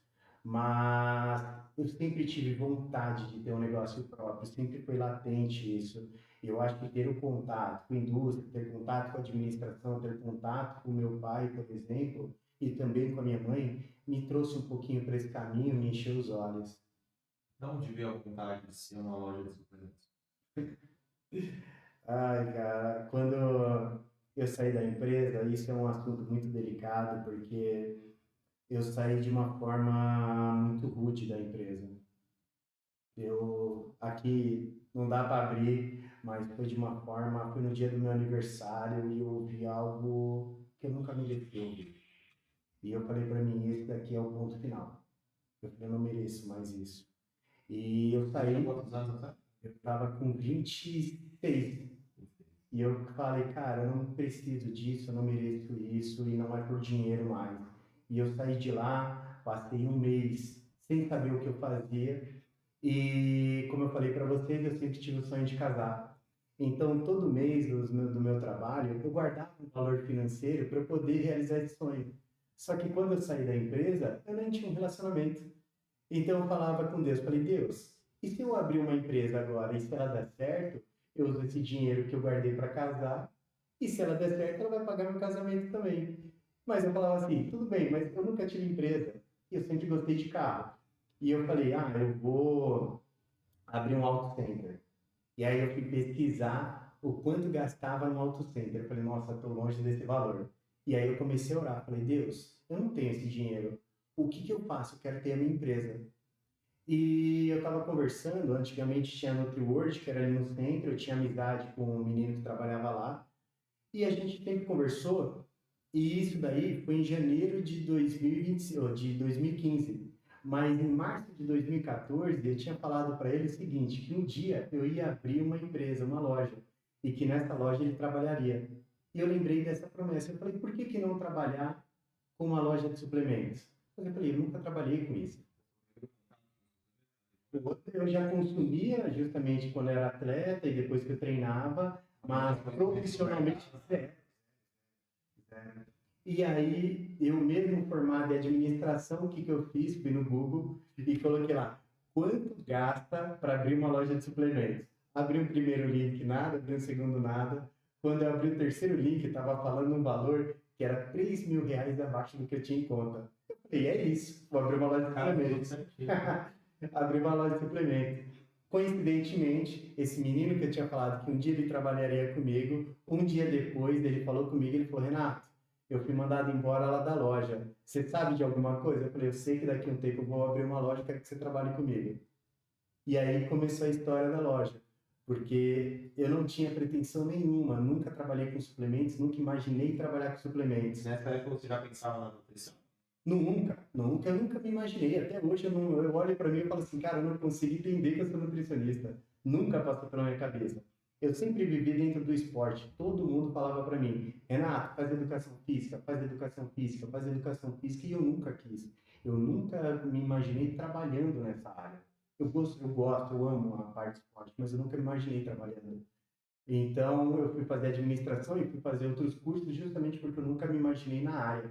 Mas eu sempre tive vontade de ter um negócio próprio, sempre foi latente isso. Eu acho que ter o contato com a indústria, ter contato com a administração, ter contato com meu pai, por exemplo, e também com a minha mãe, me trouxe um pouquinho para esse caminho, me encheu os olhos. De onde veio a vontade de ser uma loja de suplementos? Ai, cara, quando eu saí da empresa, isso é um assunto muito delicado, porque eu saí de uma forma muito rude da empresa. Eu, aqui não dá para abrir, mas foi de uma forma, foi no dia do meu aniversário e eu ouvi algo que eu nunca mereci ouvir. E eu falei para mim, esse daqui é o ponto final. Eu falei, eu não mereço mais isso. E eu saí, Quantos anos, tá? eu estava com 26. E eu falei, cara, eu não preciso disso, eu não mereço isso e não é por dinheiro mais. E eu saí de lá, passei um mês sem saber o que eu fazia. E como eu falei para vocês, eu sempre tive o sonho de casar. Então, todo mês do meu trabalho, eu guardava um valor financeiro para eu poder realizar esse sonho. Só que quando eu saí da empresa, eu nem tinha um relacionamento. Então, eu falava com Deus, falei, Deus, e se eu abrir uma empresa agora e se ela der certo, eu uso esse dinheiro que eu guardei para casar, e se ela der certo, ela vai pagar meu casamento também. Mas eu falava assim, tudo bem, mas eu nunca tive empresa, e eu sempre gostei de carro. E eu falei, eu vou abrir um auto center. E aí eu fui pesquisar o quanto gastava no auto center. Eu falei, nossa, estou longe desse valor. E aí eu comecei a orar, falei, Deus, eu não tenho esse dinheiro. O que que eu faço? Eu quero ter a minha empresa. E eu estava conversando, antigamente tinha a NutriWorld, que era ali no centro, eu tinha amizade com um menino que trabalhava lá, e a gente sempre conversou, e isso daí foi em janeiro de 2020, ou de 2015. Mas em março de 2014, eu tinha falado para ele o seguinte, que um dia eu ia abrir uma empresa, uma loja, e que nessa loja ele trabalharia. E eu lembrei dessa promessa, eu falei, por que que não trabalhar com uma loja de suplementos? Eu falei, eu nunca trabalhei com isso. Eu já consumia justamente quando era atleta e depois que eu treinava, mas profissionalmente zero. E aí, eu mesmo formado em administração, o que que eu fiz? Fui no Google e coloquei lá, quanto gasta para abrir uma loja de suplementos? Abri o primeiro link, nada, abri o segundo, nada. Quando eu abri o terceiro link, estava falando um valor que era R$ 3.000 abaixo do que eu tinha em conta. Eu falei, é isso, vou abrir uma loja de suplementos. Abri uma loja de suplemento. Coincidentemente, esse menino que eu tinha falado que um dia ele trabalharia comigo, um dia depois ele falou comigo, ele falou, Renato, eu fui mandado embora lá da loja. Você sabe de alguma coisa? Eu falei, eu sei que daqui a um tempo eu vou abrir uma loja, quero que você trabalhe comigo. E aí começou a história da loja, porque eu não tinha pretensão nenhuma, nunca trabalhei com suplementos, nunca imaginei trabalhar com suplementos. Nessa época você já pensava na nutrição? Nunca, eu nunca me imaginei. Até hoje eu olho para mim e falo assim, cara, eu não consigo entender que eu sou nutricionista. Nunca passou pela minha cabeça. Eu sempre vivi dentro do esporte. Todo mundo falava para mim, Renato, faz educação física, faz educação física, faz educação física, e eu nunca quis. Eu nunca me imaginei trabalhando nessa área. Eu amo a parte de esporte, mas eu nunca me imaginei trabalhando. Então, eu fui fazer administração e fui fazer outros cursos justamente porque eu nunca me imaginei na área.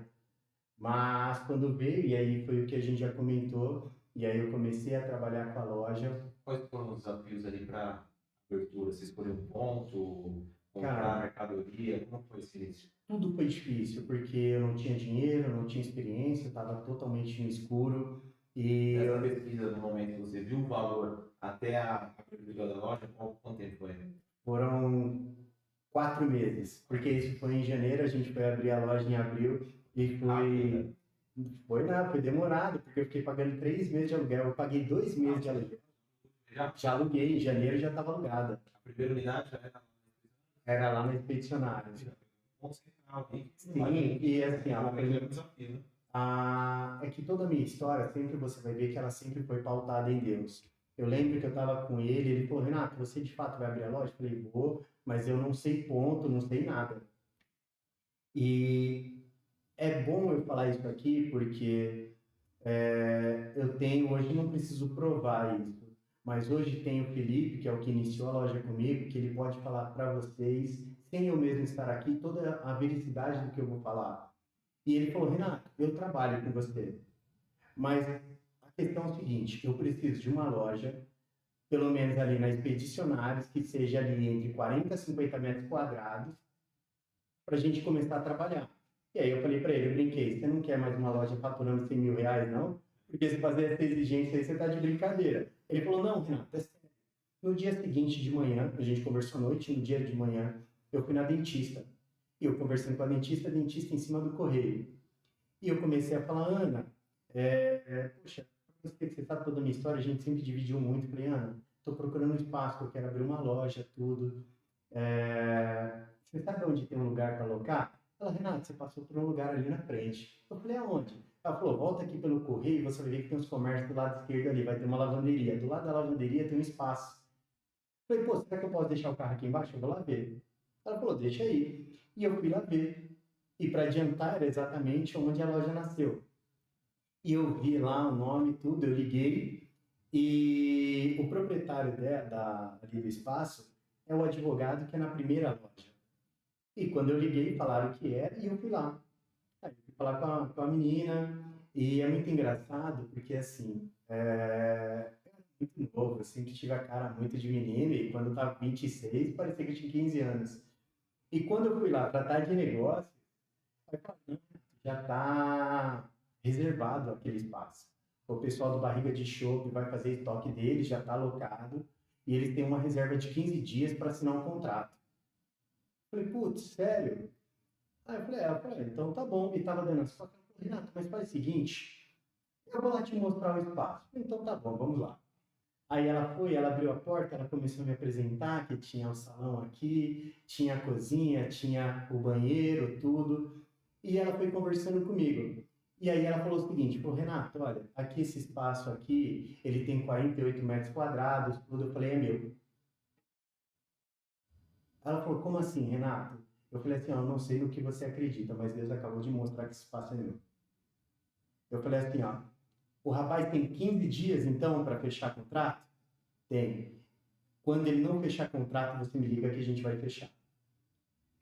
Mas quando veio, e aí foi o que a gente já comentou, e aí eu comecei a trabalhar com a loja. Quais foram os desafios ali para abertura? Você escolheu um ponto, comprar Cara, mercadoria? Como foi esse início? tudo foi difícil, porque eu não tinha dinheiro, eu não tinha experiência, estava totalmente no escuro. E Essa pesquisa, no momento que você viu o valor até a abertura da loja, quanto tempo foi? foram 4 meses, porque isso foi em janeiro, a gente foi abrir a loja em abril, e foi demorado, porque eu fiquei pagando 3 meses de aluguel, eu paguei 2 meses de aluguel. Já aluguei, em janeiro já estava alugada. A primeira unidade já Era lá na Expedicionária. ponto central aí. Sim, e assim, É um desafio, né? é que toda a minha história, sempre você vai ver que ela sempre foi pautada em Deus. Eu lembro que eu estava com ele falou, Renato, você de fato vai abrir a loja? Eu falei, vou, mas eu não sei ponto, não sei nada. E é bom eu falar isso aqui porque eu tenho, hoje não preciso provar isso, mas hoje tem o Felipe, que é o que iniciou a loja comigo, que ele pode falar para vocês, sem eu mesmo estar aqui, toda a vericidade do que eu vou falar. E ele falou, Renato, eu trabalho com você, mas a questão é o seguinte, eu preciso de uma loja, pelo menos ali na Expedicionários, que seja ali entre 40 e 50 metros quadrados, para a gente começar a trabalhar. E aí eu falei para ele, eu brinquei, você não quer mais uma loja faturando 100 mil reais, não? Porque se fazer essa exigência aí, você tá de brincadeira. Ele falou, não, Renato, é sério. No dia seguinte de manhã, a gente conversou à noite, no dia de manhã, eu fui na dentista. E eu conversando com a dentista em cima do correio. E eu comecei a falar, Ana, poxa, você sabe toda a minha história, a gente sempre dividiu muito. Falei, Ana, estou procurando um espaço, eu quero abrir uma loja, tudo. Você sabe onde tem um lugar para alocar? Ela, Renato, você passou por um lugar ali na frente. Eu falei, aonde? Ela falou, volta aqui pelo correio e você vai ver que tem uns comércios do lado esquerdo ali, vai ter uma lavanderia. Do lado da lavanderia tem um espaço. Eu falei, pô, será que eu posso deixar o carro aqui embaixo? Eu vou lá ver. Ela falou, deixa aí. E eu fui lá ver. E para adiantar, era exatamente onde a loja nasceu. E eu vi lá o nome, tudo, eu liguei. E o proprietário ali do espaço é o advogado que é na primeira loja. E quando eu liguei, falaram que era, e eu fui lá. Aí eu fui falar com a menina, e é muito engraçado, porque assim, eu era muito novo, eu sempre tive a cara muito de menino, e quando eu tava com 26, parecia que eu tinha 15 anos. E quando eu fui lá tratar de negócio, aí eu falei, não, já tá reservado aquele espaço. O pessoal do Barriga de Chopp vai fazer estoque deles, já tá alocado, e eles têm uma reserva de 15 dias para assinar um contrato. Falei, putz, sério? Aí eu falei, então tá bom. E tava dando as fotos. Renato, mas faz o seguinte, eu vou lá te mostrar o espaço. Falei, então tá bom, vamos lá. Aí ela foi, ela abriu a porta, ela começou a me apresentar que tinha o salão aqui, tinha a cozinha, tinha o banheiro, tudo. E ela foi conversando comigo. E aí ela falou o seguinte, falou, Renato, olha, aqui esse espaço aqui, ele tem 48 metros quadrados, tudo. Eu falei, é meu. Ela falou, como assim, Renato? Eu falei assim, ó, eu não sei no que você acredita, mas Deus acabou de mostrar que esse espaço é meu. Eu falei assim, ó, o rapaz tem 15 dias, então, para fechar contrato? Tem. Quando ele não fechar contrato, você me liga que a gente vai fechar.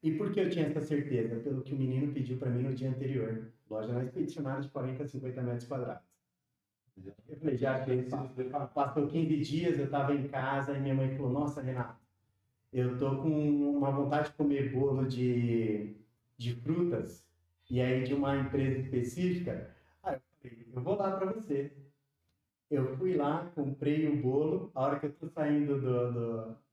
E por que eu tinha essa certeza? Pelo que o menino pediu para mim no dia anterior. Loja na Expedicionária de 40 a 50 metros quadrados. Eu falei, já achei. Passou 15 dias, eu estava em casa e minha mãe falou, nossa, Renato, eu tô com uma vontade de comer bolo de frutas, e aí de uma empresa específica. Aí eu falei, eu vou lá para você. Eu fui lá, comprei o bolo, a hora que eu tô saindo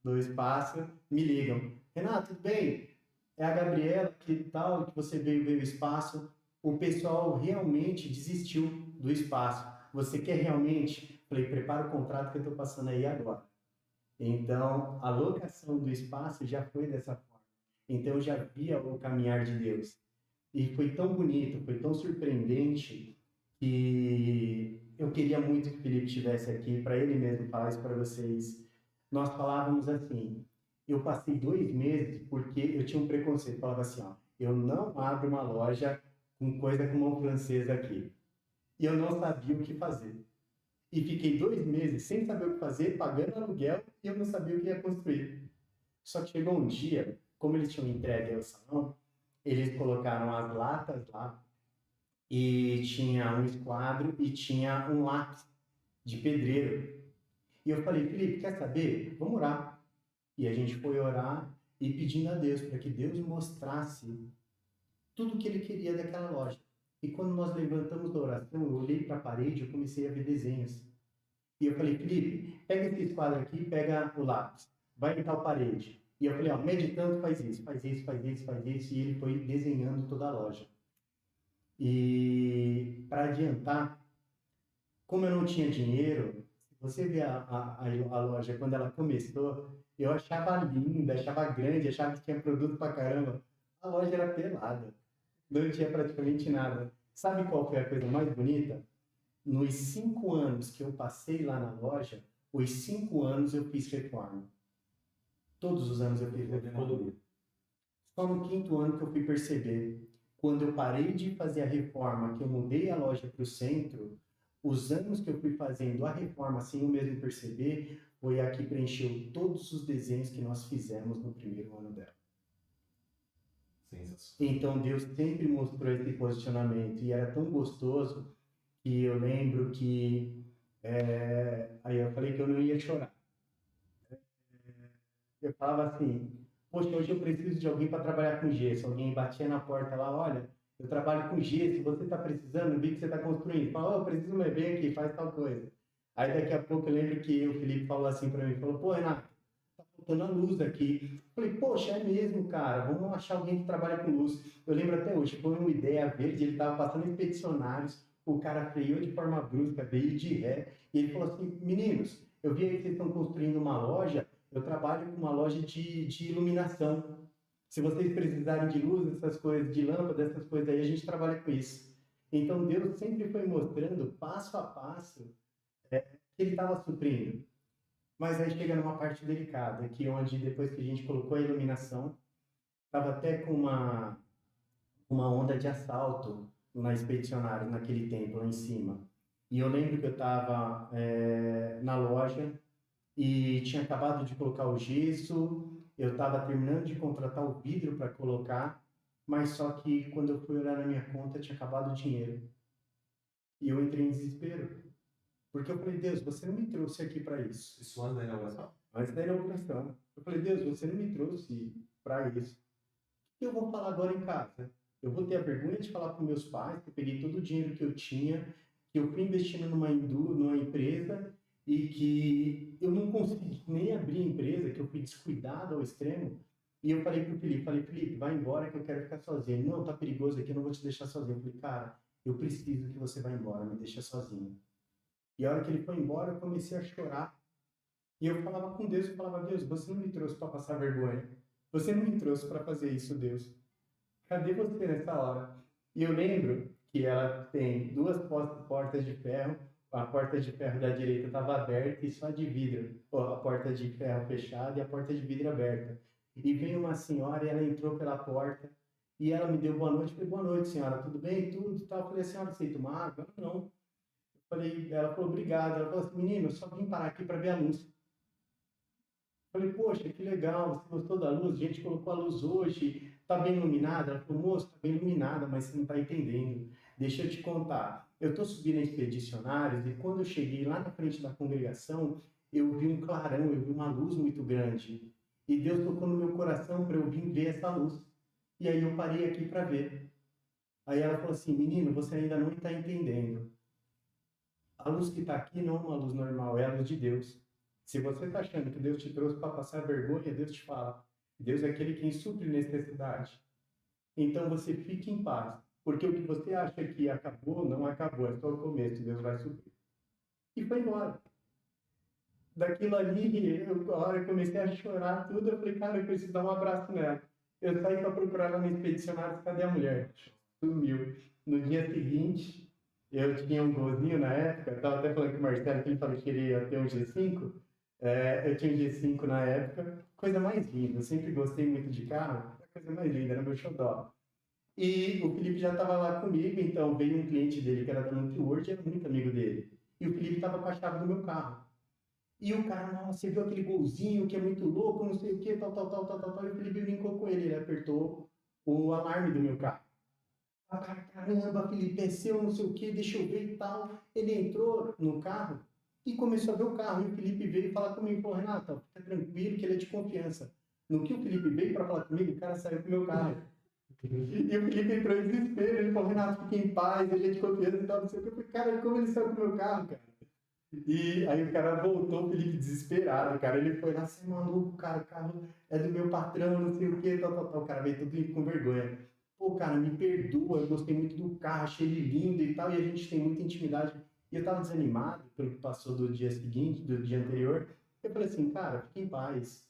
do espaço, me ligam. Renato, tudo bem? É a Gabriela, que tal, que você veio ver o espaço. O pessoal realmente desistiu do espaço. Você quer realmente? Falei, prepara o contrato que eu tô passando aí agora. Então, a locação do espaço já foi dessa forma. Então, eu já via o caminhar de Deus. E foi tão bonito, foi tão surpreendente, que eu queria muito que o Felipe estivesse aqui, para ele mesmo falar isso para vocês. Nós falávamos assim, eu passei 2 meses porque eu tinha um preconceito. Falava assim, ó, eu não abro uma loja com coisa com mão francesa aqui. E eu não sabia o que fazer. E fiquei 2 meses sem saber o que fazer, pagando aluguel, e eu não sabia o que ia construir. Só que chegou um dia, como eles tinham entregue ao salão, eles colocaram as latas lá, e tinha um esquadro e tinha um lápis de pedreiro. E eu falei, Felipe, quer saber? Vamos orar. E a gente foi orar e pedindo a Deus para que Deus mostrasse tudo o que ele queria daquela loja. E quando nós levantamos da oração, eu olhei para a parede e eu comecei a ver desenhos. E eu falei, Felipe, pega esse esquadro aqui, pega o lápis, vai em tal parede. E eu falei, ó, meditando, faz isso, faz isso, faz isso, faz isso. E ele foi desenhando toda a loja. E para adiantar, como eu não tinha dinheiro, se você ver a loja quando ela começou, eu achava linda, achava grande, achava que tinha produto pra caramba. A loja era pelada. Não tinha praticamente nada. Sabe qual foi a coisa mais bonita? Nos 5 anos que eu passei lá na loja, os 5 anos eu fiz reforma. Todos os anos eu fiz reforma. Só no 5º ano que eu fui perceber. Quando eu parei de fazer a reforma, que eu mudei a loja para o centro, os anos que eu fui fazendo a reforma sem eu mesmo perceber, foi a que preencheu todos os desenhos que nós fizemos no primeiro ano dela. Sensacional. Então Deus sempre mostrou esse posicionamento e era tão gostoso que eu lembro que aí eu falei que eu não ia chorar. Eu falava assim, poxa, hoje eu preciso de alguém para trabalhar com gesso. Alguém batia na porta lá, olha, eu trabalho com gesso, você está precisando, vi que você está construindo. Fala, eu preciso, mas vem aqui, faz tal coisa. Aí daqui a pouco eu lembro que o Felipe falou assim para mim, falou, pô, Renato, tá faltando a luz aqui. Eu falei, poxa, é mesmo, cara, vamos achar alguém que trabalha com luz. Eu lembro até hoje, foi uma ideia verde, ele estava passando expedicionários, o cara freou de forma brusca, veio de ré, e ele falou assim, meninos, eu vi aí que vocês estão construindo uma loja, eu trabalho com uma loja de iluminação. Se vocês precisarem de luz, essas coisas, de lâmpada, essas coisas aí, a gente trabalha com isso. Então Deus sempre foi mostrando, passo a passo, que ele estava suprindo. Mas aí chega numa parte delicada, que onde depois que a gente colocou a iluminação, estava até com uma onda de assalto na Expedicionário, naquele templo lá em cima. E eu lembro que eu estava na loja e tinha acabado de colocar o gesso, eu estava terminando de contratar o vidro para colocar, mas só que quando eu fui olhar na minha conta tinha acabado o dinheiro. E eu entrei em desespero. Porque eu falei, Deus, você não me trouxe aqui para isso. Isso antes da inauguração? Antes da inauguração. Eu falei, Deus, você não me trouxe para isso. O que eu vou falar agora em casa? Eu vou ter a vergonha de falar para meus pais que eu peguei todo o dinheiro que eu tinha, que eu fui investindo numa empresa e que eu não consegui nem abrir a empresa, que eu fui descuidado ao extremo. E eu falei para o Felipe, Felipe, vai embora que eu quero ficar sozinho. Ele, não, tá perigoso aqui, eu não vou te deixar sozinho. Eu falei, cara, eu preciso que você vá embora, me deixa sozinho. E a hora que ele foi embora, eu comecei a chorar. E eu falava com Deus, eu falava, Deus, você não me trouxe para passar vergonha. Você não me trouxe para fazer isso, Deus. Cadê você nessa hora? E eu lembro que ela tem 2 portas de ferro. A porta de ferro da direita estava aberta e só de vidro. A porta de ferro fechada e a porta de vidro aberta. E veio uma senhora e ela entrou pela porta. E ela me deu boa noite. Eu falei, boa noite, senhora, tudo bem? Tudo, tal. Eu falei, senhora, aceita uma água? Ela, não. Ela falou, obrigado. Ela falou assim, menino, eu só vim parar aqui para ver a luz. Eu falei, poxa, que legal, você gostou da luz? A gente colocou a luz hoje, tá bem iluminada? Ela falou, moço, tá bem iluminada, mas você não tá entendendo. Deixa eu te contar. Eu tô subindo a Expedicionários e quando eu cheguei lá na frente da congregação, eu vi um clarão, eu vi uma luz muito grande. E Deus tocou no meu coração para eu vir ver essa luz. E aí eu parei aqui para ver. Aí ela falou assim, menino, você ainda não está entendendo. A luz que está aqui não é uma luz normal, é a luz de Deus. Se você está achando que Deus te trouxe para passar vergonha, Deus te fala. Deus é aquele quem supre necessidade. Então você fique em paz. Porque o que você acha que acabou, não acabou. É só o começo, Deus vai suprir. E foi embora. Daquilo ali, a hora eu comecei a chorar tudo, eu falei, cara, eu preciso dar um abraço nela. Eu saí para procurar ela no Expedicionário, cadê a mulher? Sumiu. No dia seguinte, eu tinha um golzinho na época, eu estava até falando com o Marcelo, que ele falou que queria ter um G5. Eu tinha um G5 na época, coisa mais linda, eu sempre gostei muito de carro, a coisa mais linda, era meu xodó. E o Felipe já estava lá comigo, então veio um cliente dele que era da NutriWord, era muito amigo dele. E o Felipe estava com a chave do meu carro. E o cara, nossa, você viu aquele golzinho que é muito louco, não sei o que, tal. E o Felipe brincou com ele, ele apertou o alarme do meu carro. Ah, caramba, Felipe, é seu, não sei o que, deixa eu ver e tal. Ele entrou no carro e começou a ver o carro. E o Felipe veio falar comigo, falou, Renato, fica tranquilo que ele é de confiança. No que o Felipe veio para falar comigo, o cara saiu com o meu carro. E o Felipe entrou em desespero, ele falou, Renato, fique em paz, ele é de confiança e tal, não sei o que. Eu falei, cara, como ele saiu com o meu carro, cara? E aí o cara voltou, o Felipe desesperado, cara, ele foi lá, você é maluco, cara, o carro é do meu patrão, não sei o que, tal. O cara veio todo com vergonha. Pô, cara, me perdoa, eu gostei muito do carro, achei ele lindo e tal, e a gente tem muita intimidade. E eu tava desanimado pelo que passou do dia seguinte, do dia anterior. Eu falei assim, cara, fique em paz.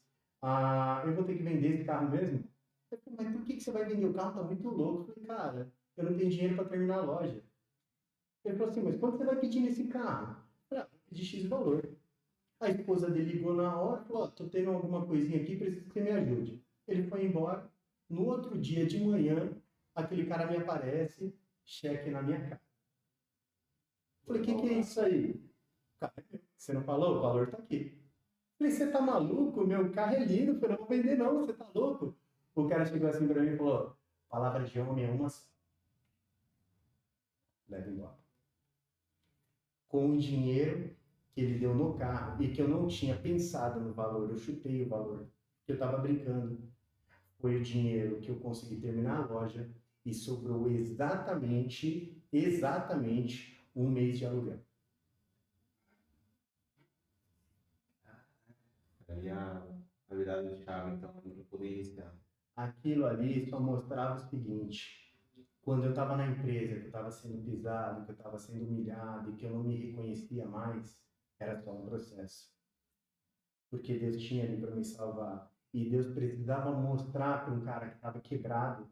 Eu vou ter que vender esse carro mesmo? Eu falei, mas por que você vai vender o carro? Tá muito louco. Eu falei, cara, eu não tenho dinheiro para terminar a loja. Ele falou assim, mas quanto você vai pedir nesse carro? Eu falei, vou pedir X valor. A esposa dele ligou na hora e falou, tô tendo alguma coisinha aqui, preciso que você me ajude. Ele foi embora. No outro dia de manhã, aquele cara me aparece, cheque na minha cara. Eu falei, o que é isso aí? Cara, você não falou? O valor tá aqui. Eu falei, você tá maluco? Meu carro é lindo, eu não vou vender não, você tá louco? O cara chegou assim pra mim e falou, palavra de homem é uma só. Leva embora. Com o dinheiro que ele deu no carro e que eu não tinha pensado no valor, eu chutei o valor, que eu estava brincando. Foi o dinheiro que eu consegui terminar a loja e sobrou exatamente um mês de aluguel. Aí a virada de chave, então, para poder iniciar. Aquilo ali só mostrava o seguinte: quando eu estava na empresa, que eu estava sendo pisado, que eu estava sendo humilhado e que eu não me reconhecia mais, era só um processo. Porque Deus tinha ali para me salvar. E Deus precisava mostrar para um cara que estava quebrado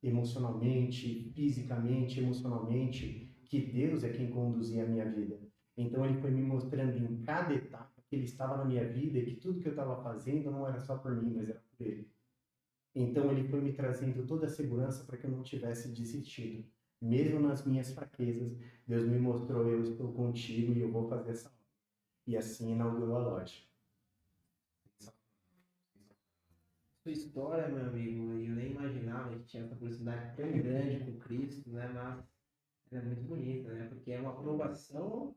emocionalmente, fisicamente, emocionalmente, que Deus é quem conduzia a minha vida. Então ele foi me mostrando em cada etapa que ele estava na minha vida e que tudo que eu estava fazendo não era só por mim, mas era por ele. Então ele foi me trazendo toda a segurança para que eu não tivesse desistido. Mesmo nas minhas fraquezas, Deus me mostrou, eu estou contigo e eu vou fazer essa obra. E assim inaugurou a loja. Sua história, meu amigo, eu nem imaginava que tinha essa proximidade tão grande com Cristo, né? Mas é muito bonita, né? Porque é uma provação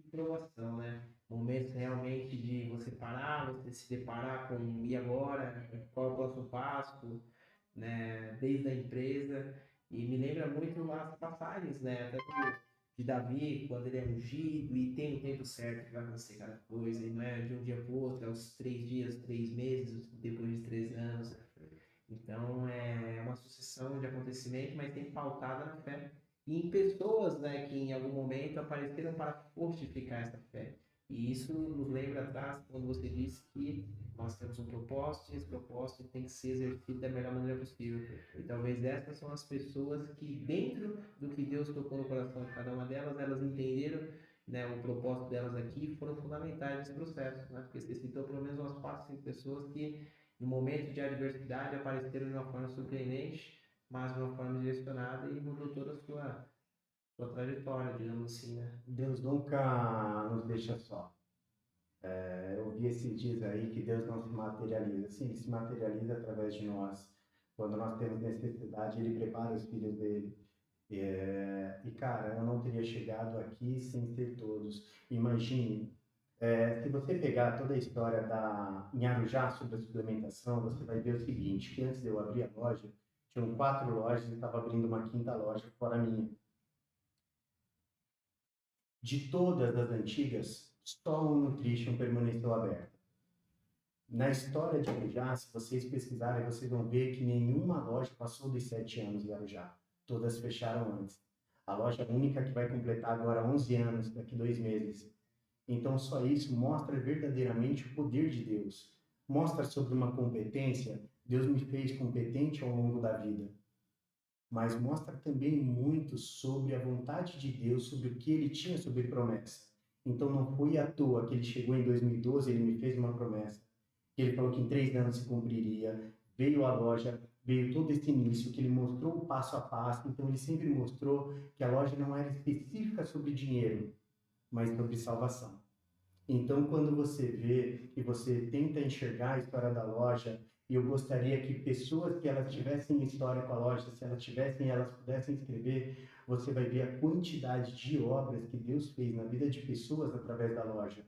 de provação, né? Momentos realmente de você parar, você se deparar com e agora, qual é o próximo passo, né? Desde a empresa. E me lembra muito as passagens, né? Até de Davi, quando ele é ungido e tem o tempo certo que vai acontecer cada coisa, e não é de um dia para o outro, é os 3 dias, 3 meses, depois de 3 anos. Então é uma sucessão de acontecimentos, mas tem pautada na fé. E em pessoas, né, que em algum momento apareceram para fortificar essa fé. E isso nos lembra atrás, quando você disse que nós temos um propósito e esse propósito tem que ser exercido da melhor maneira possível. E talvez essas são as pessoas que, dentro do que Deus tocou no coração de cada uma delas, elas entenderam, né, o propósito delas aqui e foram fundamentais nesse processo. Né? Porque você citou pelo menos umas 4, 5 pessoas que, no momento de adversidade, apareceram de uma forma surpreendente, mas de uma forma direcionada e mudou toda a sua trajetória, digamos assim, né? Deus nunca nos deixa só. Eu vi esses dias aí que Deus não se materializa. Sim, ele se materializa através de nós. Quando nós temos necessidade, ele prepara os filhos dele. Cara, eu não teria chegado aqui sem ser todos. Imagine, se você pegar toda a história em Arujá sobre a suplementação, você vai ver o seguinte, que antes de eu abrir a loja, tinham 4 lojas e estava abrindo uma 5ª loja fora a minha. De todas as antigas, só o Nutrition permaneceu aberto. Na história de Arujá, se vocês pesquisarem, vocês vão ver que nenhuma loja passou dos 7 anos em Arujá. Todas fecharam antes. A loja única que vai completar agora 11 anos, daqui 2 meses. Então, só isso mostra verdadeiramente o poder de Deus. Mostra sobre uma competência. Deus me fez competente ao longo da vida. Mas mostra também muito sobre a vontade de Deus, sobre o que ele tinha sobre promessa. Então, não foi à toa que ele chegou em 2012, ele me fez uma promessa. Ele falou que em 3 anos se cumpriria. Veio a loja, veio todo esse início, que ele mostrou o passo a passo. Então, ele sempre mostrou que a loja não era específica sobre dinheiro, mas sobre salvação. Então, quando você vê e você tenta enxergar a história da loja, e eu gostaria que pessoas que elas tivessem história com a loja, se elas tivessem, elas pudessem escrever, você vai ver a quantidade de obras que Deus fez na vida de pessoas através da loja.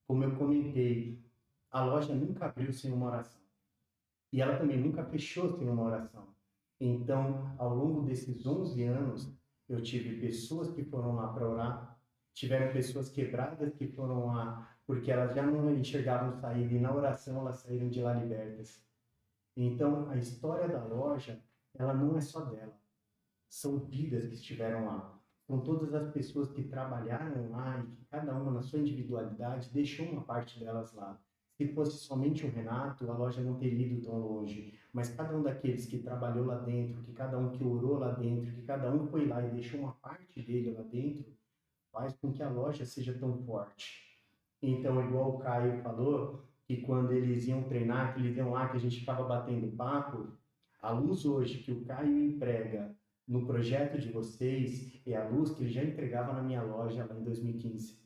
Como eu comentei, a loja nunca abriu sem uma oração. E ela também nunca fechou sem uma oração. Então, ao longo desses 11 anos, eu tive pessoas que foram lá para orar, tiveram pessoas quebradas que foram lá porque elas já não enxergavam saída e na oração elas saíram de lá libertas. Então, a história da loja, ela não é só dela. São vidas que estiveram lá. São todas as pessoas que trabalharam lá e que cada uma na sua individualidade deixou uma parte delas lá. Se fosse somente o Renato, a loja não teria ido tão longe. Mas cada um daqueles que trabalhou lá dentro, que cada um que orou lá dentro, que cada um foi lá e deixou uma parte dele lá dentro, faz com que a loja seja tão forte. Então, igual o Caio falou, que quando eles iam treinar, que eles iam lá, que a gente ficava batendo papo, a luz hoje que o Caio emprega no projeto de vocês é a luz que ele já entregava na minha loja lá em 2015.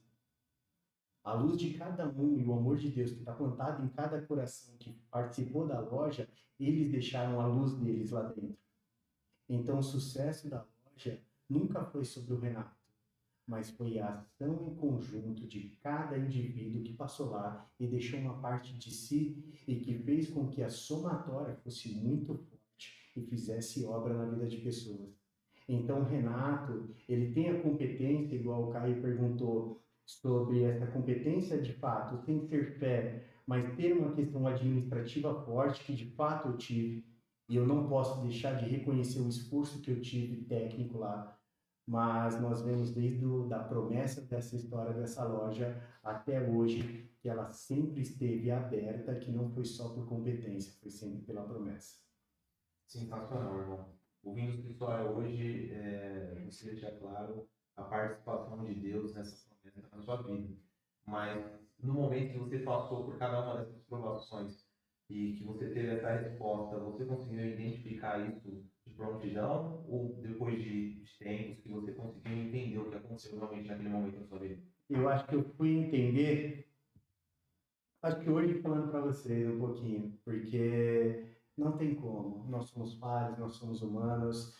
A luz de cada um e o amor de Deus que está plantado em cada coração que participou da loja, eles deixaram a luz deles lá dentro. Então, o sucesso da loja nunca foi sobre o Renato, mas foi a ação em conjunto de cada indivíduo que passou lá e deixou uma parte de si e que fez com que a somatória fosse muito forte e fizesse obra na vida de pessoas. Então, o Renato, ele tem a competência, igual o Caio perguntou, sobre essa competência de fato, sem ter fé, mas ter uma questão administrativa forte, que de fato eu tive, e eu não posso deixar de reconhecer o esforço que eu tive técnico lá, mas nós vemos desde da promessa dessa história dessa loja até hoje que ela sempre esteve aberta, que não foi só por competência, foi sempre pela promessa. Sensacional, irmão. Ouvindo sua história hoje, você deixa claro a participação de Deus nessa promessa na sua vida. Mas no momento que você passou por cada uma dessas provações e que você teve essa resposta, você conseguiu identificar isso de prontidão ou depois de tempos que você conseguiu entender o que aconteceu realmente naquele momento na sua vida? Eu acho que eu fui entender, acho que hoje falando para vocês um pouquinho, porque não tem como, nós somos falhos, nós somos humanos.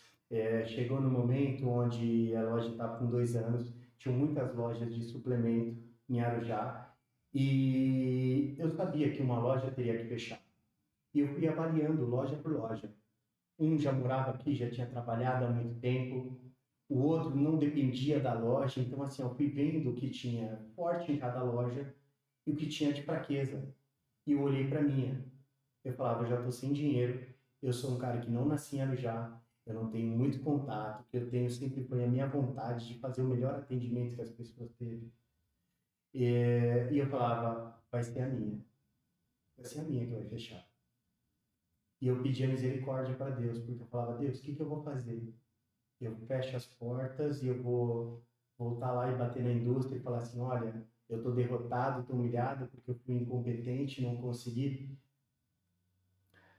Chegou no momento onde a loja estava com 2 anos, tinham muitas lojas de suplemento em Arujá, e eu sabia que uma loja teria que fechar. E eu fui avaliando loja por loja. Um já morava aqui, já tinha trabalhado há muito tempo, o outro não dependia da loja, então assim, eu fui vendo o que tinha forte em cada loja e o que tinha de fraqueza. E eu olhei para minha. Eu falava, eu já estou sem dinheiro, eu sou um cara que não nasci em Arujá, eu não tenho muito contato, o que eu tenho sempre foi a minha vontade de fazer o melhor atendimento que as pessoas teve. E eu falava, vai ser a minha. Vai ser a minha que vai fechar. E eu pedia misericórdia para Deus, porque eu falava, Deus, o que eu vou fazer? Eu fecho as portas e eu vou voltar lá e bater na indústria e falar assim, olha, eu estou derrotado, estou humilhado porque eu fui incompetente, não consegui.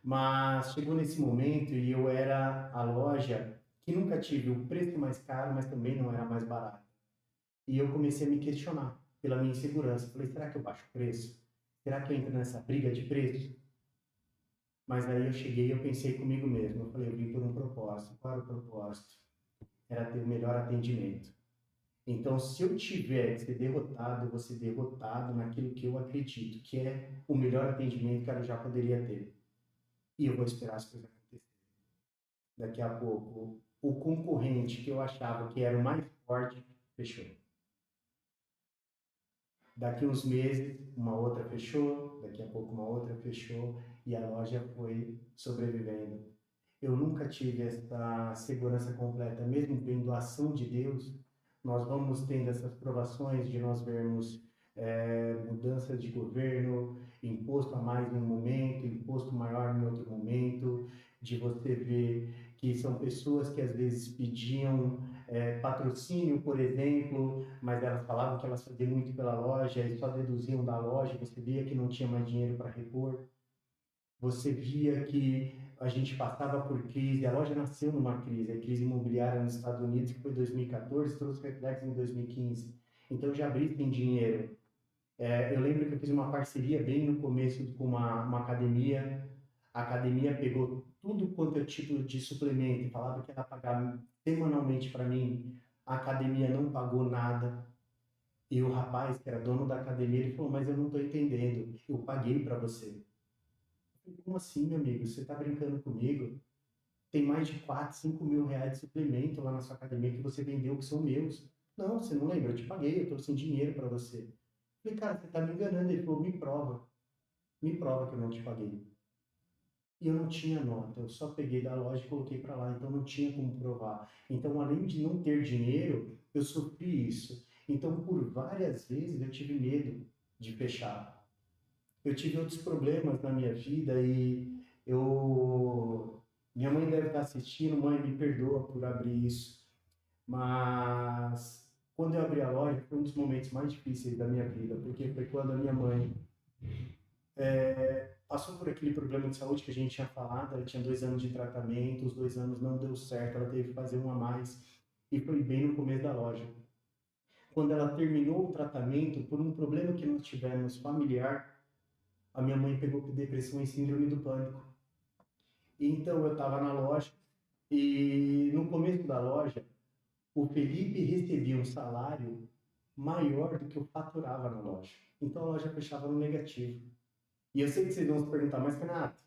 Mas chegou nesse momento e eu era a loja que nunca tive o preço mais caro, mas também não era mais barato. E eu comecei a me questionar pela minha insegurança. Falei, será que eu baixo o preço? Será que eu entro nessa briga de preço? Mas aí eu cheguei e eu pensei comigo mesmo. Eu falei, eu vim por um propósito. Qual era o propósito? Era ter o melhor atendimento. Então, se eu tiver que ser derrotado, eu vou ser derrotado naquilo que eu acredito, que é o melhor atendimento que ela já poderia ter. E eu vou esperar as coisas acontecerem. Daqui a pouco, o concorrente que eu achava que era o mais forte, fechou. Daqui uns meses, uma outra fechou, daqui a pouco uma outra fechou, e a loja foi sobrevivendo. Eu nunca tive essa segurança completa, mesmo vendo a ação de Deus, nós vamos tendo essas provações de nós vermos mudanças de governo, imposto a mais em um momento, imposto maior em outro momento, de você ver que são pessoas que às vezes pediam patrocínio, por exemplo, mas elas falavam que elas faziam muito pela loja e só deduziam da loja, você via que não tinha mais dinheiro para repor. Você via que a gente passava por crise, a loja nasceu numa crise, a crise imobiliária nos Estados Unidos, que foi 2014, trouxe reflexo em 2015. Então, já abri sem dinheiro. Eu lembro que eu fiz uma parceria bem no começo com uma academia. A academia pegou tudo quanto é tipo de suplemento e falava que ia pagar semanalmente para mim. A academia não pagou nada. E o rapaz, que era dono da academia, ele falou, mas eu não estou entendendo, eu paguei para você. Como assim, meu amigo? Você está brincando comigo? Tem mais de 4, 5 mil reais de suplemento lá na sua academia que você vendeu, que são meus. Não, você não lembra? Eu te paguei, eu trouxe dinheiro para você. Falei, cara, você está me enganando. Ele falou, me prova. Me prova que eu não te paguei. E eu não tinha nota, eu só peguei da loja e coloquei para lá, então não tinha como provar. Então, além de não ter dinheiro, eu sofri isso. Então, por várias vezes, eu tive medo de fechar. eu tive outros problemas na minha vida e minha mãe deve estar assistindo, mãe, me perdoa por abrir isso, mas quando eu abri a loja foi um dos momentos mais difíceis da minha vida, porque foi quando a minha mãe passou por aquele problema de saúde que a gente tinha falado. Ela tinha 2 anos de tratamento, os 2 anos não deu certo, ela teve que fazer um a mais, e foi bem no começo da loja. Quando ela terminou o tratamento, por um problema que nós tivemos familiar, a minha mãe pegou depressão e síndrome do pânico. Então eu estava na loja e no começo da loja, o Felipe recebia um salário maior do que eu faturava na loja. Então a loja fechava no negativo. E eu sei que vocês vão se perguntar, mas Renato,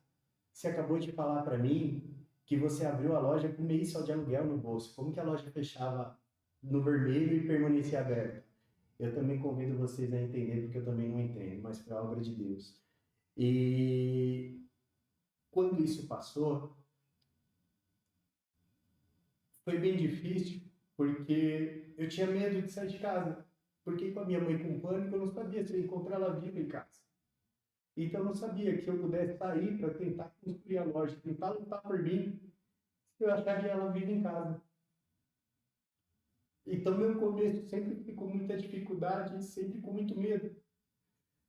você acabou de falar para mim que você abriu a loja com um mês só de aluguel no bolso. Como que a loja fechava no vermelho e permanecia aberta? Eu também convido vocês a entender, porque eu também não entendo, mas foi a obra de Deus. E quando isso passou, foi bem difícil, porque eu tinha medo de sair de casa. Porque com a minha mãe com pânico, eu não sabia se eu ia encontrar ela viva em casa. Então eu não sabia que eu pudesse sair para tentar construir a loja, tentar lutar por mim, se eu acharia ela viva em casa. Então meu começo sempre ficou com muita dificuldade, sempre com muito medo.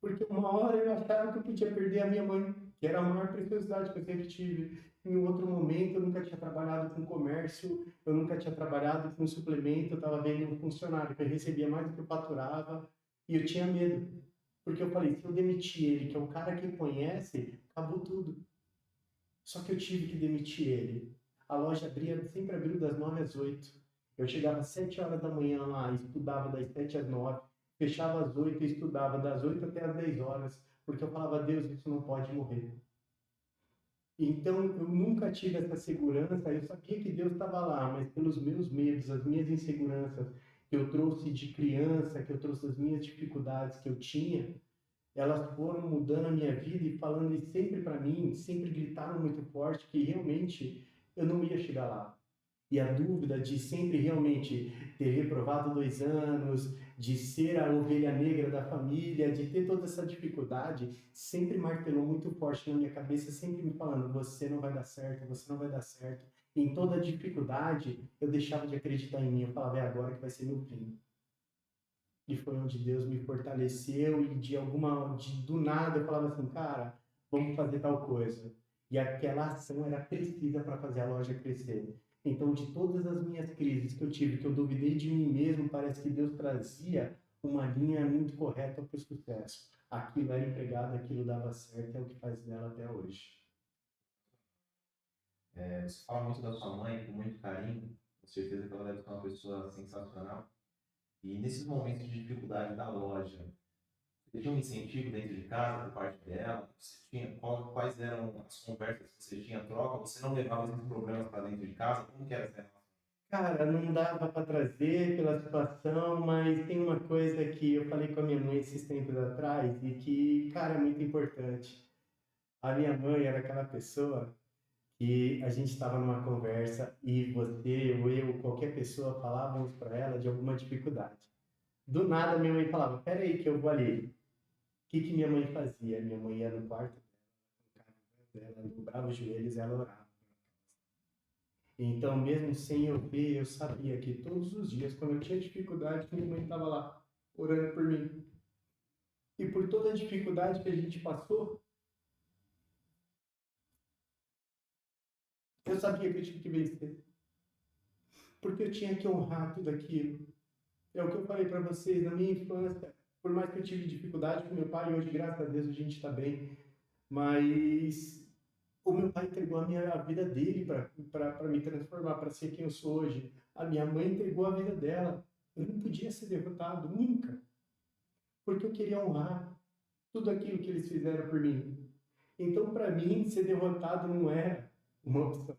Porque uma hora eu achava que eu podia perder a minha mãe, que era a maior preciosidade que eu sempre tive. Em outro momento, eu nunca tinha trabalhado com comércio, eu nunca tinha trabalhado com suplemento, eu estava vendo um funcionário que eu recebia mais do que eu faturava, e eu tinha medo. Porque eu falei, se eu demitir ele, que é o cara que conhece, acabou tudo. Só que eu tive que demitir ele. A loja sempre abriu das 9 às 8. Eu chegava às 7 horas da manhã lá, estudava das 7 às 9, fechava às 8 e estudava das 8 até às 10 horas, porque eu falava, Deus, isso não pode morrer. Então, eu nunca tive essa segurança, eu sabia que Deus estava lá, mas pelos meus medos, as minhas inseguranças que eu trouxe de criança, que eu trouxe as minhas dificuldades que eu tinha, elas foram mudando a minha vida e falando sempre para mim, sempre gritaram muito forte que realmente eu não ia chegar lá. E a dúvida de sempre realmente ter reprovado 2 anos, de ser a ovelha negra da família, de ter toda essa dificuldade, sempre martelou muito forte na minha cabeça, sempre me falando, você não vai dar certo, você não vai dar certo. E em toda dificuldade, eu deixava de acreditar em mim, eu falava, é agora que vai ser meu fim. E foi onde Deus me fortaleceu e do nada eu falava assim, cara, vamos fazer tal coisa. E aquela ação era precisa para fazer a loja crescer. Então, de todas as minhas crises que eu tive, que eu duvidei de mim mesmo, parece que Deus trazia uma linha muito correta para o sucesso. Aquilo era empregado, aquilo dava certo, é o que faz dela até hoje. Você fala muito da sua mãe com muito carinho, com certeza que ela deve ser uma pessoa sensacional. E nesses momentos de dificuldade da loja, você tinha um incentivo dentro de casa por parte dela? Quais eram as conversas que você tinha troca? Você não levava esses problemas para dentro de casa? Como que era essa relação? Cara, não dava para trazer pela situação, mas tem uma coisa que eu falei com a minha mãe esses tempos atrás e que, cara, é muito importante. A minha mãe era aquela pessoa que a gente estava numa conversa e você, ou eu, qualquer pessoa falávamos para ela de alguma dificuldade. Do nada minha mãe falava, peraí que eu vou ali. O que minha mãe fazia? Minha mãe ia no quarto dela, dobrava os joelhos e ela orava. Então, mesmo sem eu ver, eu sabia que todos os dias, quando eu tinha dificuldade, minha mãe estava lá, orando por mim. E por toda a dificuldade que a gente passou, eu sabia que eu tinha que vencer. Porque eu tinha que honrar tudo aquilo. É o que eu falei para vocês, na minha infância, por mais que eu tive dificuldade com meu pai, hoje, graças a Deus, a gente está bem, mas o meu pai entregou a vida dele para me transformar, para ser quem eu sou hoje. A minha mãe entregou a vida dela. Eu não podia ser derrotado, nunca. Porque eu queria honrar tudo aquilo que eles fizeram por mim. Então, para mim, ser derrotado não era uma opção.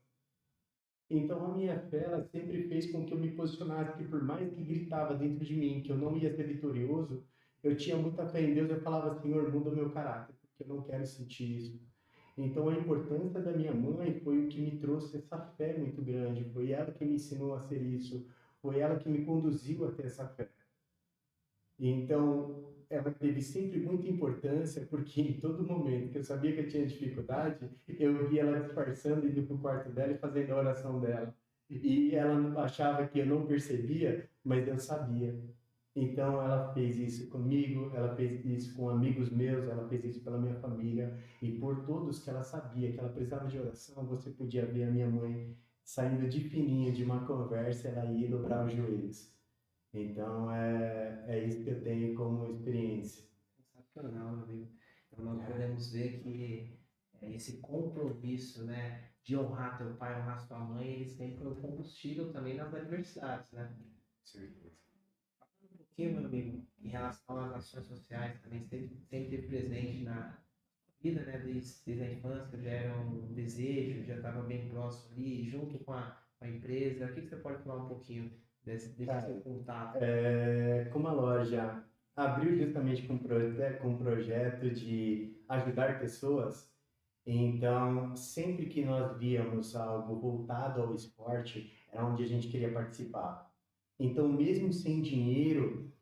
Então, a minha fé, ela sempre fez com que eu me posicionasse, que por mais que gritava dentro de mim que eu não ia ser vitorioso, eu tinha muita fé em Deus, eu falava, Senhor, muda o meu caráter, porque eu não quero sentir isso. Então, a importância da minha mãe foi o que me trouxe essa fé muito grande, foi ela que me ensinou a ser isso, foi ela que me conduziu até essa fé. Então, ela teve sempre muita importância, porque em todo momento que eu sabia que eu tinha dificuldade, eu via ela disfarçando, indo pro quarto dela e fazendo a oração dela. E ela achava que eu não percebia, mas eu sabia. Então ela fez isso comigo, ela fez isso com amigos meus, ela fez isso pela minha família e por todos que ela sabia que ela precisava de oração. Você podia ver a minha mãe saindo de fininho de uma conversa, ela ia dobrar os joelhos. Então é isso que eu tenho como experiência. Sensacional, meu amigo. Então nós podemos ver que esse compromisso, né, de honrar teu pai, honrar sua mãe, eles têm como combustível também nas adversidades, né? Certeza. Um pouquinho, meu amigo, em relação às ações sociais, também sempre teve presente na vida, né, desde a infância, já era um desejo, já estava bem próximo ali, junto com a empresa. O que você pode falar um pouquinho desse seu contato? Como a loja abriu justamente com um projeto de ajudar pessoas, então sempre que nós víamos algo voltado ao esporte, era onde a gente queria participar. Então, mesmo sem dinheiro,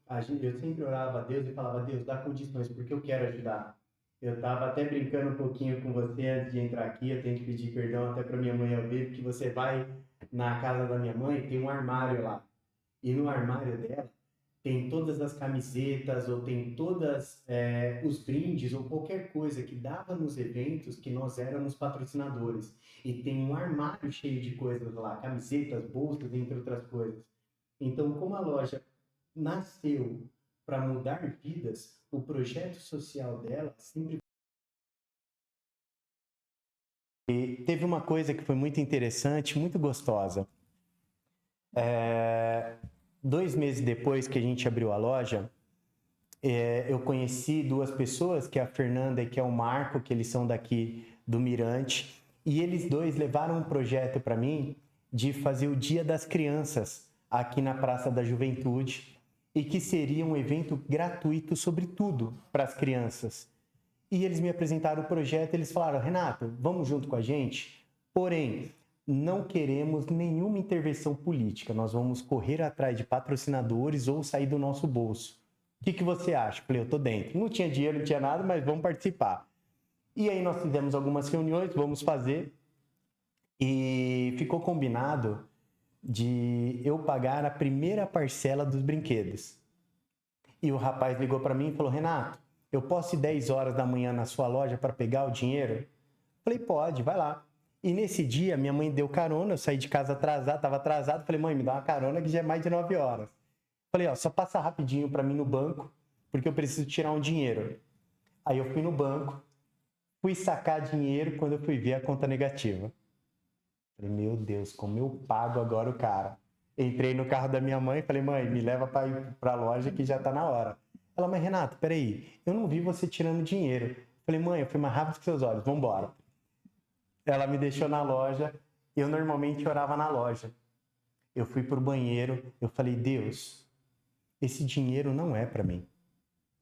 eu sempre orava a Deus e falava: Deus, dá condições, porque eu quero ajudar. Eu estava até brincando um pouquinho com você antes de entrar aqui, eu tenho que pedir perdão até para minha mãe ouvir, porque você vai na casa da minha mãe, tem um armário lá. E no armário dela tem todas as camisetas ou tem todas os brindes ou qualquer coisa que dava nos eventos que nós éramos patrocinadores. E tem um armário cheio de coisas lá, camisetas, bolsas, entre outras coisas. Então, como a loja nasceu para mudar vidas, o projeto social dela sempre... E teve uma coisa que foi muito interessante, muito gostosa. 2 meses depois que a gente abriu a loja, eu conheci 2 pessoas, que é a Fernanda e que é o Marco, que eles são daqui do Mirante, e eles 2 levaram um projeto para mim de fazer o Dia das Crianças aqui na Praça da Juventude, e que seria um evento gratuito sobre tudo para as crianças. E eles me apresentaram o projeto, eles falaram: Renato, vamos junto com a gente? Porém, não queremos nenhuma intervenção política, nós vamos correr atrás de patrocinadores ou sair do nosso bolso. O que você acha? Falei: eu tô dentro. Não tinha dinheiro, não tinha nada, mas vamos participar. E aí nós fizemos algumas reuniões, vamos fazer, e ficou combinado de eu pagar a primeira parcela dos brinquedos. E o rapaz ligou para mim e falou: Renato, eu posso ir 10 horas da manhã na sua loja para pegar o dinheiro? Falei: pode, vai lá. E nesse dia, minha mãe deu carona, eu saí de casa atrasado, estava atrasado, falei: mãe, me dá uma carona que já é mais de 9 horas. Falei: ó, só passa rapidinho para mim no banco, porque eu preciso tirar um dinheiro. Aí eu fui no banco, fui sacar dinheiro, quando eu fui ver a conta negativa. Falei: meu Deus, como eu pago agora o cara? Entrei no carro da minha mãe e falei: mãe, me leva para ir para a loja que já está na hora. Ela: mas Renato, peraí, eu não vi você tirando dinheiro. Falei: mãe, eu fui mais rápido que seus olhos, vamos embora. Ela me deixou na loja, eu normalmente orava na loja. Eu fui pro banheiro, eu falei: Deus, esse dinheiro não é para mim.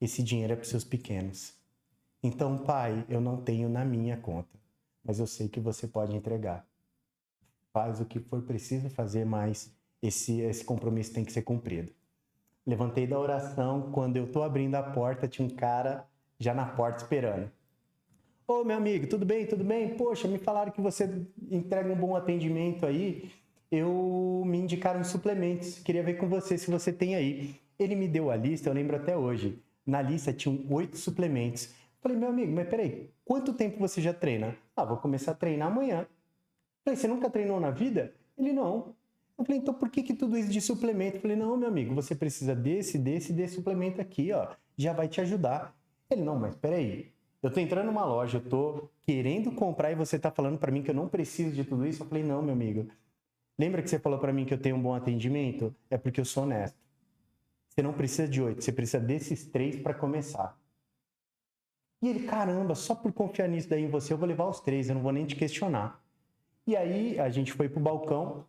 Esse dinheiro é para seus pequenos. Então, pai, eu não tenho na minha conta, mas eu sei que você pode entregar. Faz o que for preciso fazer, mas esse compromisso tem que ser cumprido. Levantei da oração, quando eu tô abrindo a porta, tinha um cara já na porta esperando. Ô, meu amigo, tudo bem? Tudo bem? Poxa, me falaram que você entrega um bom atendimento aí. Me indicaram os suplementos. Queria ver com você se você tem aí. Ele me deu a lista, eu lembro até hoje. Na lista tinham 8 suplementos. Falei: meu amigo, mas peraí, quanto tempo você já treina? Ah, vou começar a treinar amanhã. Falei: você nunca treinou na vida? Ele: não. Eu falei: então por que tudo isso de suplemento? Eu falei: não, meu amigo, você precisa desse suplemento aqui, ó. Já vai te ajudar. Ele: não, mas peraí. Eu tô entrando numa loja, eu tô querendo comprar e você tá falando para mim que eu não preciso de tudo isso? Eu falei: não, meu amigo. Lembra que você falou para mim que eu tenho um bom atendimento? É porque eu sou honesto. Você não precisa de 8, você precisa desses 3 para começar. E ele: caramba, só por confiar nisso daí em você, eu vou levar os 3, eu não vou nem te questionar. E aí a gente foi pro balcão,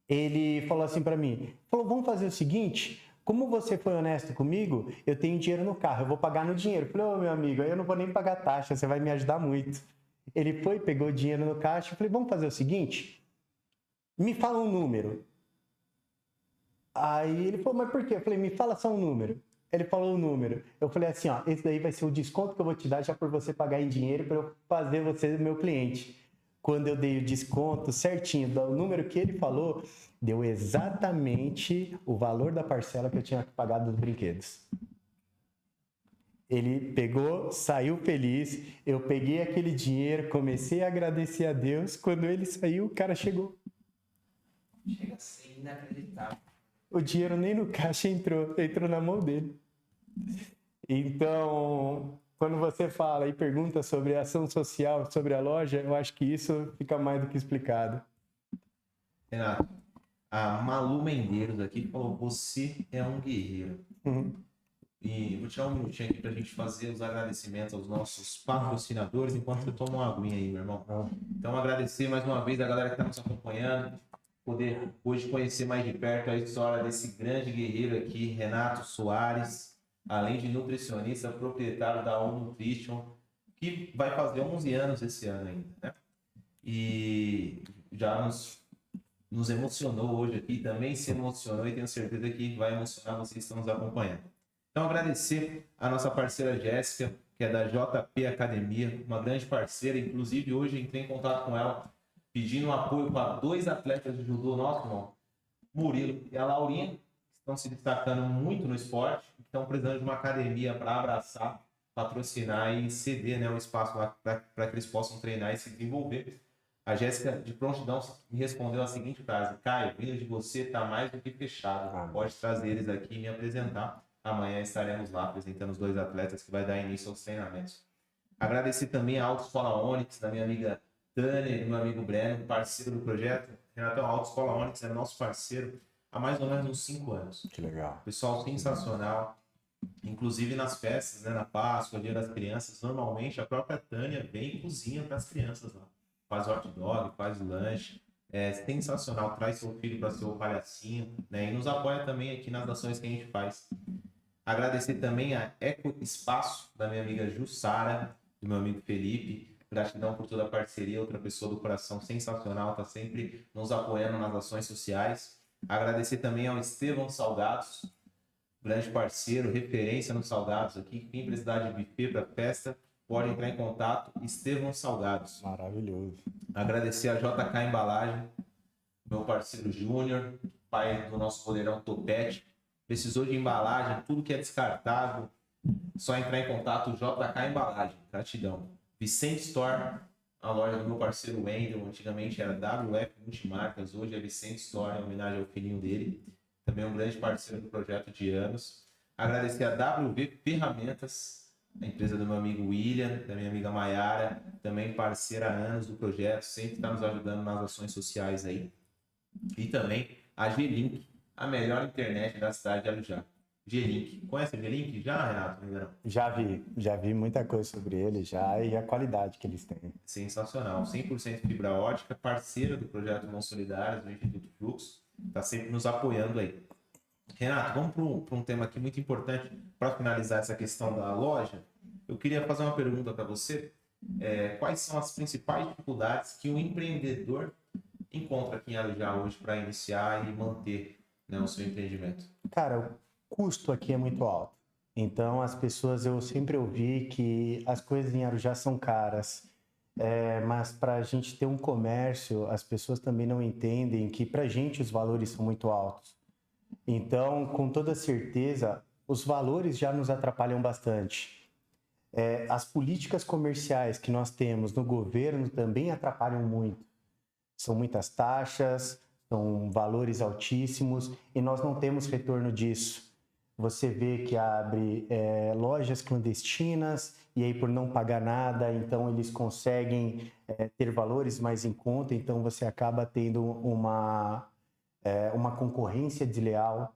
ele falou assim para mim, falou: vamos fazer o seguinte, como você foi honesto comigo, eu tenho dinheiro no carro, eu vou pagar no dinheiro. Eu falei: ô, meu amigo, aí eu não vou nem pagar taxa, você vai me ajudar muito. Ele foi, pegou o dinheiro no caixa, eu falei: vamos fazer o seguinte, me fala um número. Aí ele falou: mas por quê? Eu falei: me fala só um número. Ele falou o número. Eu falei assim, ó, esse daí vai ser o desconto que eu vou te dar já por você pagar em dinheiro para eu fazer você meu cliente. Quando eu dei o desconto certinho do número que ele falou, deu exatamente o valor da parcela que eu tinha que pagar dos brinquedos. Ele pegou, saiu feliz, eu peguei aquele dinheiro, comecei a agradecer a Deus. Quando ele saiu, o cara chegou. Chega a ser inacreditável. O dinheiro nem no caixa entrou na mão dele. Então, quando você fala e pergunta sobre a ação social, sobre a loja, eu acho que isso fica mais do que explicado. Renato, a Malu Mendeiros aqui falou: você é um guerreiro. E vou tirar um minutinho aqui pra gente fazer os agradecimentos aos nossos patrocinadores enquanto você toma uma aguinha aí, meu irmão. Então, agradecer mais uma vez a galera que está nos acompanhando, poder hoje conhecer mais de perto a história desse grande guerreiro aqui, Renato Soares, além de nutricionista, proprietário da On Nutrition, que vai fazer 11 anos esse ano ainda, né? E já nos emocionou hoje aqui, também se emocionou e tenho certeza que vai emocionar vocês que estão nos acompanhando. Então, agradecer a nossa parceira Jéssica, que é da JP Academia, uma grande parceira. Inclusive, hoje entrei em contato com ela, pedindo um apoio para 2 atletas de judô nosso, irmão, Murilo e a Laurinha, que estão se destacando muito no esporte, que estão precisando de uma academia para abraçar, patrocinar e ceder, né, um espaço para que eles possam treinar e se desenvolver. A Jéssica, de prontidão, me respondeu a seguinte frase: Caio, vindo de você está mais do que fechado. Pode trazer eles aqui e me apresentar. Amanhã estaremos lá apresentando os 2 atletas que vai dar início aos treinamentos. Agradecer também a Autoescola Onyx, da minha amiga Tânia e do meu amigo Breno, parceiro do projeto. Renatão, a Autoescola Onyx é nosso parceiro há mais ou menos uns 5 anos. Que legal. Pessoal sensacional. Inclusive nas festas, né, na Páscoa, Dia das Crianças, normalmente a própria Tânia vem e cozinha para as crianças lá. Faz hot dog, faz lanche. É sensacional, traz seu filho para ser o palhacinho, né, e nos apoia também aqui nas ações que a gente faz. Agradecer também a Eco Espaço, da minha amiga Jussara, do meu amigo Felipe. Gratidão por toda a parceria, outra pessoa do coração sensacional, está sempre nos apoiando nas ações sociais. Agradecer também ao Estevão Salgados, grande parceiro, referência nos salgados aqui. Quem precisar de buffet para festa, pode entrar em contato, Estevão Salgados. Maravilhoso. Agradecer a JK Embalagem, meu parceiro Júnior, pai do nosso goleirão Topete. Precisou de embalagem, tudo que é descartável, só entrar em contato, JK Embalagem. Gratidão. Vicente Store, a loja do meu parceiro Wendel, antigamente era WF Multimarcas, hoje é Vicente Store, em homenagem ao filhinho dele. Também um grande parceiro do projeto de anos. Agradecer a WV Ferramentas, a empresa do meu amigo William, da minha amiga Maiara, também parceira há anos do projeto, sempre está nos ajudando nas ações sociais aí. E também a G-Link, a melhor internet da cidade de Arujá. G-Link. Conhece a G-Link já, Renato? Ainda não? Já vi muita coisa sobre ele já e a qualidade que eles têm. Sensacional. 100% fibra ótica, parceira do projeto Mãos Solidárias, do Instituto Fluxo. Está sempre nos apoiando aí. Renato, vamos para um tema aqui muito importante para finalizar essa questão da loja. Eu queria fazer uma pergunta para você. Quais são as principais dificuldades que o empreendedor encontra aqui em Arujá hoje para iniciar e manter, né, o seu empreendimento? Cara, o custo aqui é muito alto. Então, as pessoas, eu sempre ouvi que as coisas em Arujá são caras. Mas para a gente ter um comércio, as pessoas também não entendem que para a gente os valores são muito altos. Então, com toda certeza, os valores já nos atrapalham bastante. As políticas comerciais que nós temos no governo também atrapalham muito. São muitas taxas, são valores altíssimos e nós não temos retorno disso. Você vê que abre lojas clandestinas e aí por não pagar nada, então eles conseguem ter valores mais em conta, então você acaba tendo uma concorrência desleal.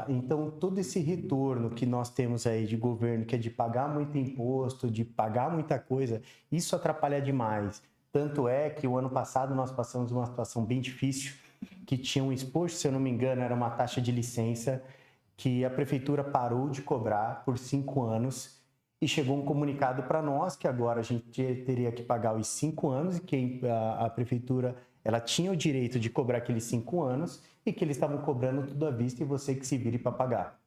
Então todo esse retorno que nós temos aí de governo, que é de pagar muito imposto, de pagar muita coisa, isso atrapalha demais. Tanto é que o ano passado nós passamos uma situação bem difícil, que tinha um exposto, se eu não me engano, era uma taxa de licença, que a prefeitura parou de cobrar por 5 anos e chegou um comunicado para nós que agora a gente teria que pagar os 5 anos e que a prefeitura ela tinha o direito de cobrar aqueles 5 anos e que eles estavam cobrando tudo à vista e você que se vire para pagar.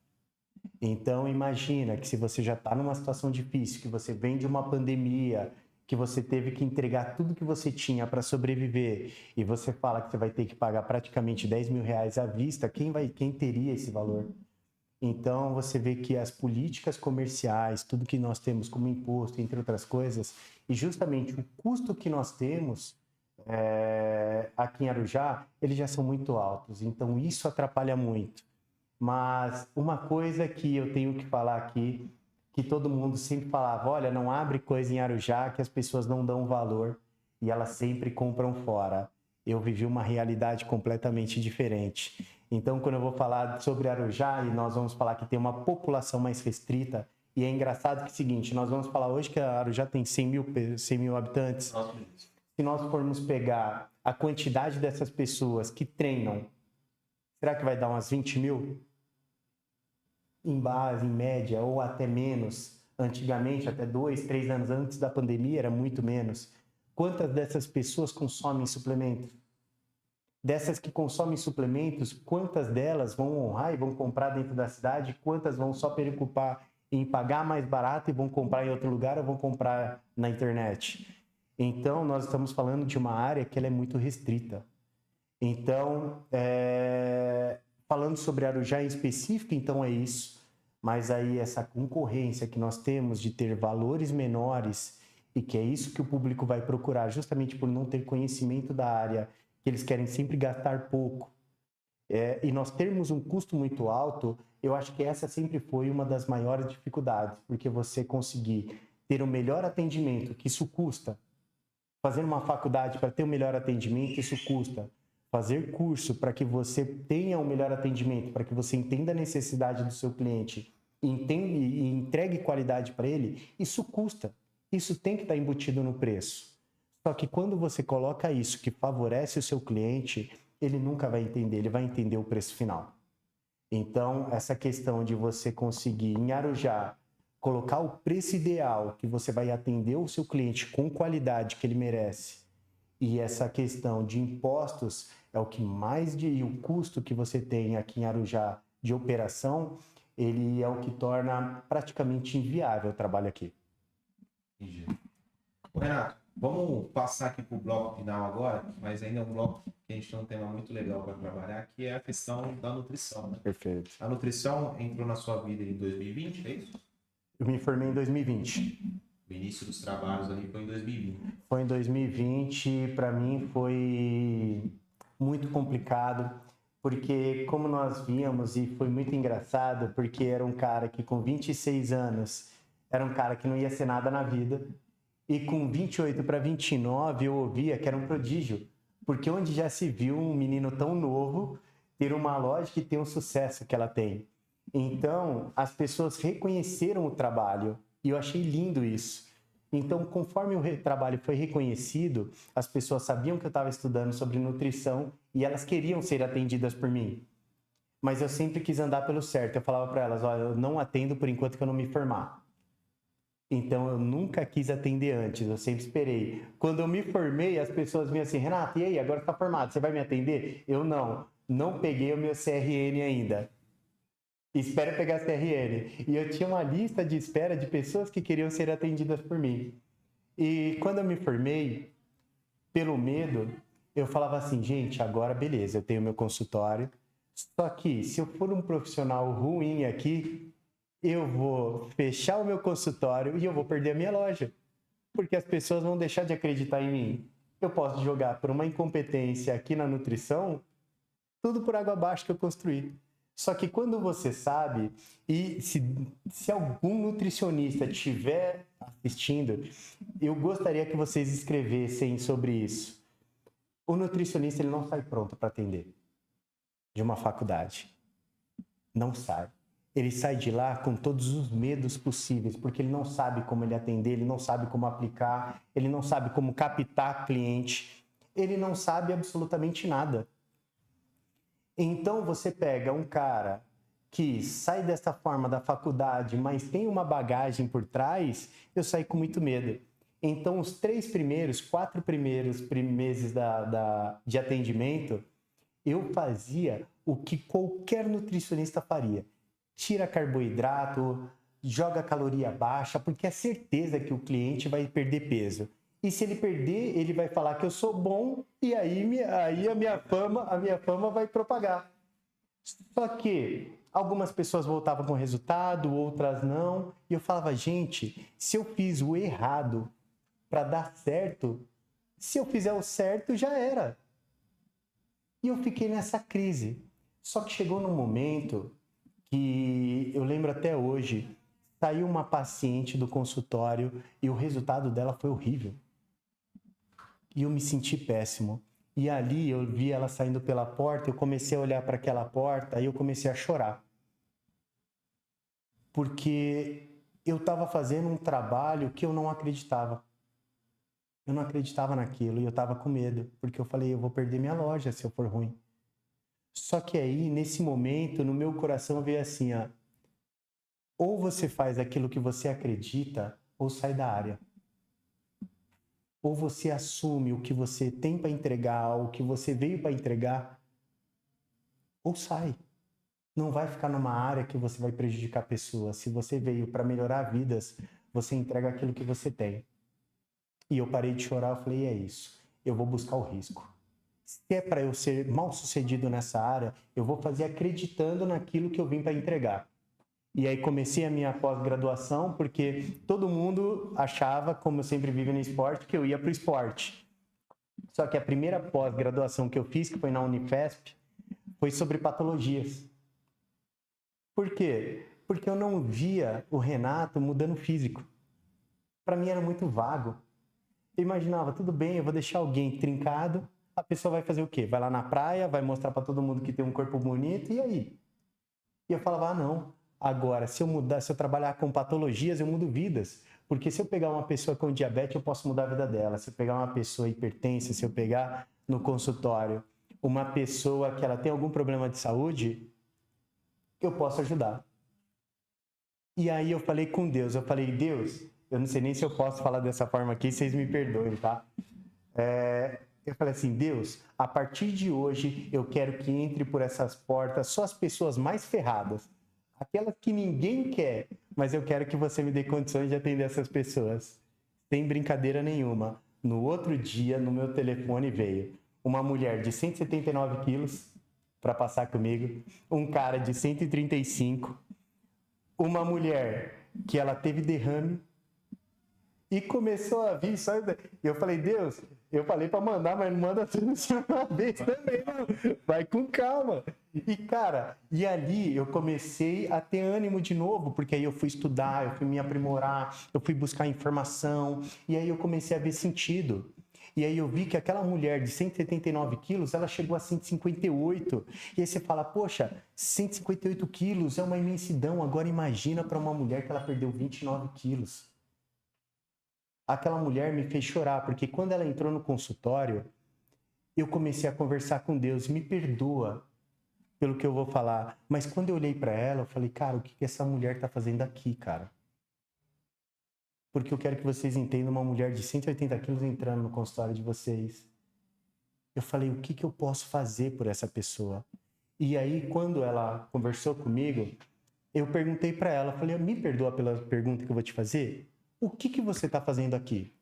Então, imagina que se você já está numa situação difícil, que você vem de uma pandemia, que você teve que entregar tudo que você tinha para sobreviver, e você fala que você vai ter que pagar praticamente 10 mil reais à vista, quem teria esse valor? Então, você vê que as políticas comerciais, tudo que nós temos como imposto, entre outras coisas, e justamente o custo que nós temos aqui em Arujá, eles já são muito altos. Então, isso atrapalha muito. Mas uma coisa que eu tenho que falar aqui, que todo mundo sempre falava, olha, não abre coisa em Arujá que as pessoas não dão valor e elas sempre compram fora. Eu vivi uma realidade completamente diferente. Então, quando eu vou falar sobre Arujá, e nós vamos falar que tem uma população mais restrita, e é engraçado que é o seguinte, nós vamos falar hoje que a Arujá tem 100 mil habitantes. Se nós formos pegar a quantidade dessas pessoas que treinam, será que vai dar umas 20 mil? Em base, em média, ou até menos. Antigamente, até 2, 3 anos antes da pandemia, era muito menos. Quantas dessas pessoas consomem suplementos? Dessas que consomem suplementos, quantas delas vão honrar e vão comprar dentro da cidade? Quantas vão só preocupar em pagar mais barato e vão comprar em outro lugar ou vão comprar na internet? Então, nós estamos falando de uma área que ela é muito restrita. Então, falando sobre Arujá em específico, então é isso. Mas aí essa concorrência que nós temos de ter valores menores e que é isso que o público vai procurar, justamente por não ter conhecimento da área, que eles querem sempre gastar pouco. E nós termos um custo muito alto, eu acho que essa sempre foi uma das maiores dificuldades, porque você conseguir ter o melhor atendimento, que isso custa. Fazer uma faculdade para ter o melhor atendimento, isso custa. Fazer curso para que você tenha o melhor atendimento, para que você entenda a necessidade do seu cliente e entregue qualidade para ele, isso custa. Isso tem que estar embutido no preço. Só que quando você coloca isso que favorece o seu cliente, ele nunca vai entender, ele vai entender o preço final. Então, essa questão de você conseguir, em Arujá, colocar o preço ideal que você vai atender o seu cliente com qualidade que ele merece, e essa questão de impostos é o que mais e o custo que você tem aqui em Arujá de operação, ele é o que torna praticamente inviável o trabalho aqui. Entendi. Ô, Renato, vamos passar aqui para o bloco final agora, mas ainda é um bloco que a gente tem um tema muito legal para trabalhar, que é a questão da nutrição, né? Perfeito. A nutrição entrou na sua vida em 2020, é isso? Eu me formei em 2020. O início dos trabalhos ali foi em 2020. Foi em 2020, para mim foi muito complicado, porque como nós víamos, e foi muito engraçado, porque era um cara que com 26 anos, era um cara que não ia ser nada na vida, e com 28 para 29 eu ouvia que era um prodígio, porque onde já se viu um menino tão novo ter uma loja que tem o sucesso que ela tem. Então, as pessoas reconheceram o trabalho, e eu achei lindo isso. Então, conforme o trabalho foi reconhecido, as pessoas sabiam que eu estava estudando sobre nutrição e elas queriam ser atendidas por mim. Mas eu sempre quis andar pelo certo. Eu falava para elas, olha, eu não atendo por enquanto que eu não me formar. Então, eu nunca quis atender antes, eu sempre esperei. Quando eu me formei, as pessoas vinham assim, Renato, e aí, agora você está formado, você vai me atender? Eu não peguei o meu CRN ainda. Espero pegar CRN. E eu tinha uma lista de espera de pessoas que queriam ser atendidas por mim. E quando eu me formei, pelo medo, eu falava assim, gente, agora beleza, eu tenho meu consultório. Só que se eu for um profissional ruim aqui, eu vou fechar o meu consultório e eu vou perder a minha loja. Porque as pessoas vão deixar de acreditar em mim. Eu posso jogar por uma incompetência aqui na nutrição, tudo por água abaixo que eu construí. Só que quando você sabe, e se algum nutricionista estiver assistindo, eu gostaria que vocês escrevessem sobre isso. O nutricionista ele não sai pronto para atender de uma faculdade. Não sai. Ele sai de lá com todos os medos possíveis, porque ele não sabe como ele atender, ele não sabe como aplicar, ele não sabe como captar cliente, ele não sabe absolutamente nada. Então você pega um cara que sai dessa forma da faculdade, mas tem uma bagagem por trás, eu saí com muito medo. Então os 4 primeiros meses de atendimento, eu fazia o que qualquer nutricionista faria. tira carboidrato, joga caloria baixa, porque é certeza que o cliente vai perder peso. E se ele perder, ele vai falar que eu sou bom e aí a minha fama vai propagar. Só que algumas pessoas voltavam com resultado, outras não. E eu falava, gente, se eu fiz o errado para dar certo, se eu fizer o certo, já era. E eu fiquei nessa crise. Só que chegou num momento que eu lembro até hoje, saiu uma paciente do consultório e o resultado dela foi horrível. E eu me senti péssimo. E ali eu vi ela saindo pela porta, eu comecei a olhar para aquela porta e eu comecei a chorar. Porque eu estava fazendo um trabalho que eu não acreditava. Eu não acreditava naquilo e eu estava com medo, porque eu falei, eu vou perder minha loja se eu for ruim. Só que aí, nesse momento, no meu coração veio assim, ó, ou você faz aquilo que você acredita, ou sai da área. Ou você assume o que você tem para entregar, o que você veio para entregar, ou sai. Não vai ficar numa área que você vai prejudicar pessoas. Se você veio para melhorar vidas, você entrega aquilo que você tem. E eu parei de chorar, eu falei, é isso. Eu vou buscar o risco. Se é para eu ser mal sucedido nessa área, eu vou fazer acreditando naquilo que eu vim para entregar. E aí comecei a minha pós-graduação, porque todo mundo achava, como eu sempre vivo no esporte, que eu ia para o esporte. Só que a primeira pós-graduação que eu fiz, que foi na Unifesp, foi sobre patologias. Por quê? Porque eu não via o Renato mudando físico. Para mim era muito vago. Eu imaginava, tudo bem, eu vou deixar alguém trincado, a pessoa vai fazer o quê? Vai lá na praia, vai mostrar para todo mundo que tem um corpo bonito, e aí? E eu falava, não. Agora, se eu trabalhar com patologias, eu mudo vidas. Porque se eu pegar uma pessoa com diabetes, eu posso mudar a vida dela. Se eu pegar uma pessoa hipertensa, se eu pegar no consultório uma pessoa que ela tem algum problema de saúde, eu posso ajudar. E aí eu falei com Deus, eu falei, Deus, eu não sei nem se eu posso falar dessa forma aqui, vocês me perdoem, tá? Eu falei assim, Deus, a partir de hoje eu quero que entre por essas portas só as pessoas mais ferradas. Aquelas que ninguém quer, mas eu quero que você me dê condições de atender essas pessoas. Sem brincadeira nenhuma. No outro dia, no meu telefone veio uma mulher de 179 quilos para passar comigo, um cara de 135, uma mulher que ela teve derrame e começou a vir. Eu falei, Deus, eu falei para mandar, mas não manda tudo de uma vez também, não. Vai com calma. E, cara, e ali eu comecei a ter ânimo de novo, porque aí eu fui estudar, eu fui me aprimorar, eu fui buscar informação, e aí eu comecei a ver sentido. E aí eu vi que aquela mulher de 179 quilos, ela chegou a 158. E aí você fala, poxa, 158 quilos é uma imensidão. Agora imagina para uma mulher que ela perdeu 29 quilos. Aquela mulher me fez chorar, porque quando ela entrou no consultório, eu comecei a conversar com Deus, me perdoa pelo que eu vou falar, mas quando eu olhei para ela, eu falei, cara, o que essa mulher tá fazendo aqui, cara? Porque eu quero que vocês entendam uma mulher de 180 quilos entrando no consultório de vocês. Eu falei, o que eu posso fazer por essa pessoa? E aí, quando ela conversou comigo, eu perguntei para ela, falei, me perdoa pela pergunta que eu vou te fazer? O que você está fazendo aqui?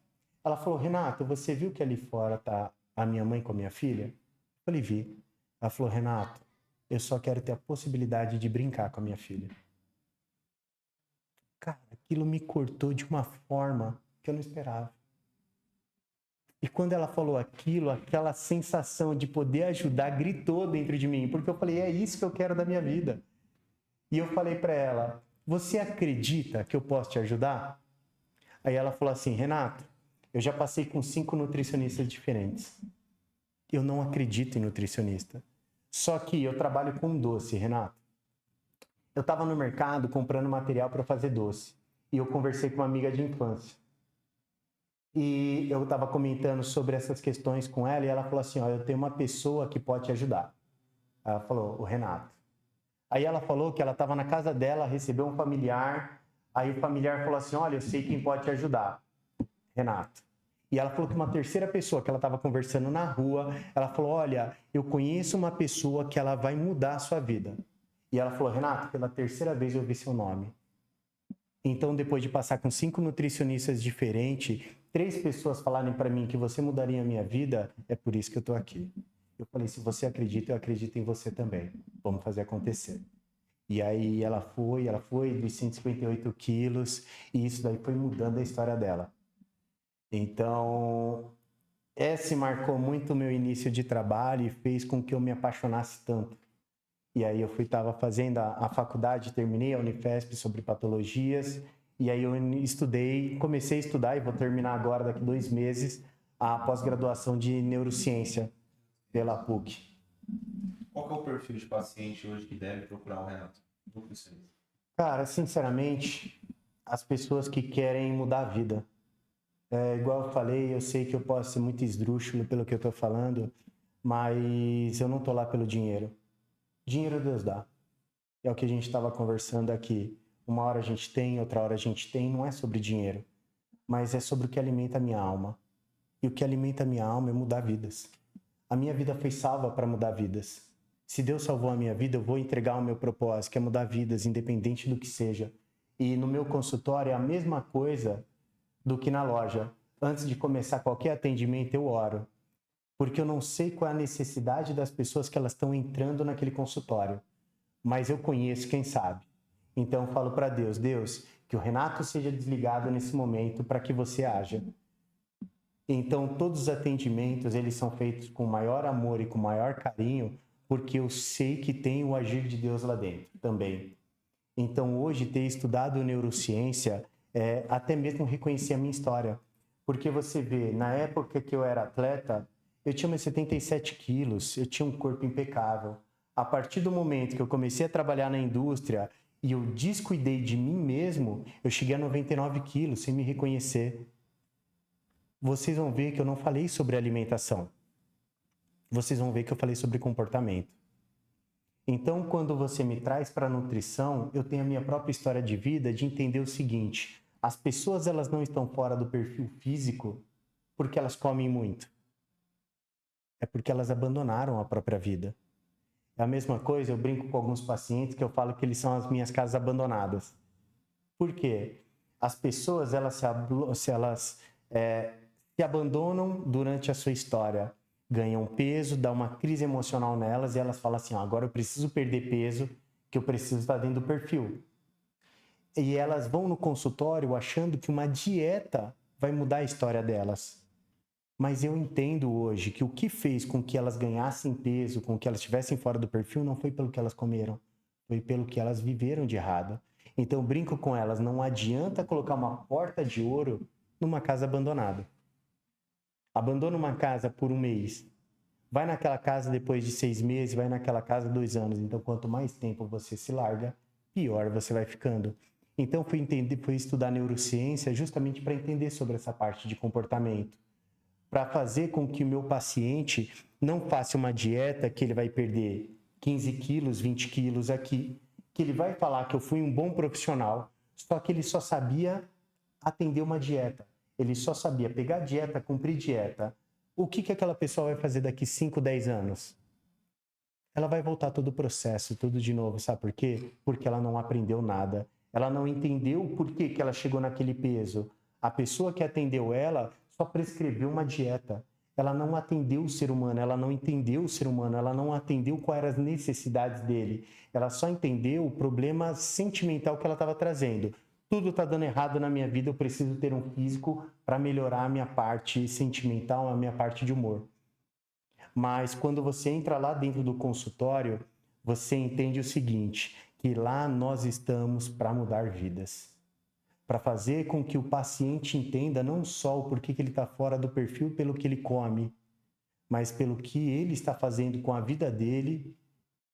Ela falou, Renato, você viu que ali fora tá a minha mãe com a minha filha? Eu falei, vi. Ela falou, Renato, eu só quero ter a possibilidade de brincar com a minha filha. Cara, aquilo me cortou de uma forma que eu não esperava. E quando ela falou aquilo, aquela sensação de poder ajudar gritou dentro de mim, porque eu falei, é isso que eu quero da minha vida. E eu falei para ela, você acredita que eu posso te ajudar? Aí ela falou assim, Renato, eu já passei com 5 nutricionistas diferentes. Eu não acredito em nutricionista. Só que eu trabalho com doce, Renato. Eu estava no mercado comprando material para fazer doce. E eu conversei com uma amiga de infância. E eu estava comentando sobre essas questões com ela e ela falou assim, ó, eu tenho uma pessoa que pode te ajudar. Ela falou, o Renato. Aí ela falou que ela estava na casa dela, recebeu um familiar. Aí o familiar falou assim, olha, eu sei quem pode te ajudar. Renato. E ela falou que uma terceira pessoa que ela estava conversando na rua, ela falou, olha, eu conheço uma pessoa que ela vai mudar a sua vida. E ela falou, Renato, pela terceira vez eu ouvi seu nome. Então, depois de passar com 5 nutricionistas diferentes, 3 pessoas falarem para mim que você mudaria a minha vida, é por isso que eu estou aqui. Eu falei, se você acredita, eu acredito em você também. Vamos fazer acontecer. E aí ela foi dos 158 quilos, e isso daí foi mudando a história dela. Então, esse marcou muito o meu início de trabalho e fez com que eu me apaixonasse tanto. E aí eu estava fazendo a faculdade, terminei a Unifesp sobre patologias, e aí eu comecei a estudar, e vou terminar agora, daqui 2 meses, a pós-graduação de neurociência pela PUC. Qual que é o perfil de paciente hoje que deve procurar o Renato? Cara, sinceramente, as pessoas que querem mudar a vida. Igual eu falei, eu sei que eu posso ser muito esdrúxulo pelo que eu estou falando, mas eu não estou lá pelo dinheiro. Dinheiro Deus dá. É o que a gente estava conversando aqui. Uma hora a gente tem, outra hora a gente tem. Não é sobre dinheiro, mas é sobre o que alimenta a minha alma. E o que alimenta a minha alma é mudar vidas. A minha vida foi salva para mudar vidas. Se Deus salvou a minha vida, eu vou entregar o meu propósito, que é mudar vidas, independente do que seja. E no meu consultório é a mesma coisa do que na loja. Antes de começar qualquer atendimento, eu oro. Porque eu não sei qual é a necessidade das pessoas que elas estão entrando naquele consultório. Mas eu conheço quem sabe. Então eu falo para Deus, Deus, que o Renato seja desligado nesse momento para que você haja. Então todos os atendimentos, eles são feitos com maior amor e com maior carinho, porque eu sei que tem o agir de Deus lá dentro também. Então hoje ter estudado neurociência é até mesmo reconhecer a minha história. Porque você vê, na época que eu era atleta, eu tinha meus 77 quilos, eu tinha um corpo impecável. A partir do momento que eu comecei a trabalhar na indústria e eu descuidei de mim mesmo, eu cheguei a 99 quilos sem me reconhecer. Vocês vão ver que eu não falei sobre alimentação. Vocês vão ver que eu falei sobre comportamento. Então, quando você me traz para a nutrição, eu tenho a minha própria história de vida de entender o seguinte: as pessoas elas não estão fora do perfil físico porque elas comem muito. É porque elas abandonaram a própria vida. É a mesma coisa, eu brinco com alguns pacientes que eu falo que eles são as minhas casas abandonadas. Por quê? As pessoas elas se abandonam durante a sua história. Ganham peso, dá uma crise emocional nelas e elas falam assim, agora eu preciso perder peso, que eu preciso estar dentro do perfil. E elas vão no consultório achando que uma dieta vai mudar a história delas. Mas eu entendo hoje que o que fez com que elas ganhassem peso, com que elas estivessem fora do perfil, não foi pelo que elas comeram, foi pelo que elas viveram de errado. Então eu brinco com elas, não adianta colocar uma porta de ouro numa casa abandonada. Abandona uma casa por 1 mês. Vai naquela casa depois de 6 meses, vai naquela casa 2 anos. Então, quanto mais tempo você se larga, pior você vai ficando. Então, fui estudar neurociência justamente para entender sobre essa parte de comportamento. Para fazer com que o meu paciente não faça uma dieta que ele vai perder 15 quilos, 20 quilos aqui, que ele vai falar que eu fui um bom profissional, só que ele só sabia atender uma dieta. Ele só sabia pegar dieta, cumprir dieta. O que aquela pessoa vai fazer daqui 5, 10 anos? Ela vai voltar todo o processo, tudo de novo. Sabe por quê? Porque ela não aprendeu nada. Ela não entendeu o porquê que ela chegou naquele peso. A pessoa que atendeu ela só prescreveu uma dieta. Ela não atendeu o ser humano, ela não entendeu o ser humano, ela não atendeu quais eram as necessidades dele. Ela só entendeu o problema sentimental que ela estava trazendo. Tudo está dando errado na minha vida, eu preciso ter um físico para melhorar a minha parte sentimental, a minha parte de humor. Mas quando você entra lá dentro do consultório, você entende o seguinte, que lá nós estamos para mudar vidas. Para fazer com que o paciente entenda não só o porquê que ele está fora do perfil pelo que ele come, mas pelo que ele está fazendo com a vida dele,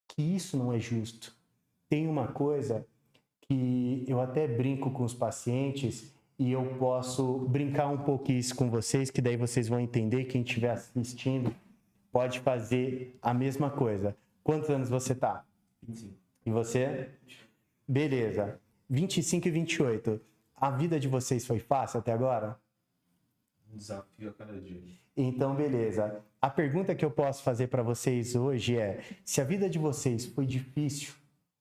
que isso não é justo. Tem uma coisa que eu até brinco com os pacientes e eu posso brincar um pouco isso com vocês, que daí vocês vão entender, quem estiver assistindo pode fazer a mesma coisa. Quantos anos você tá? 25. E você? Beleza. 25 e 28. A vida de vocês foi fácil até agora? Um desafio a cada dia. Então, beleza. A pergunta que eu posso fazer para vocês hoje é: se a vida de vocês foi difícil,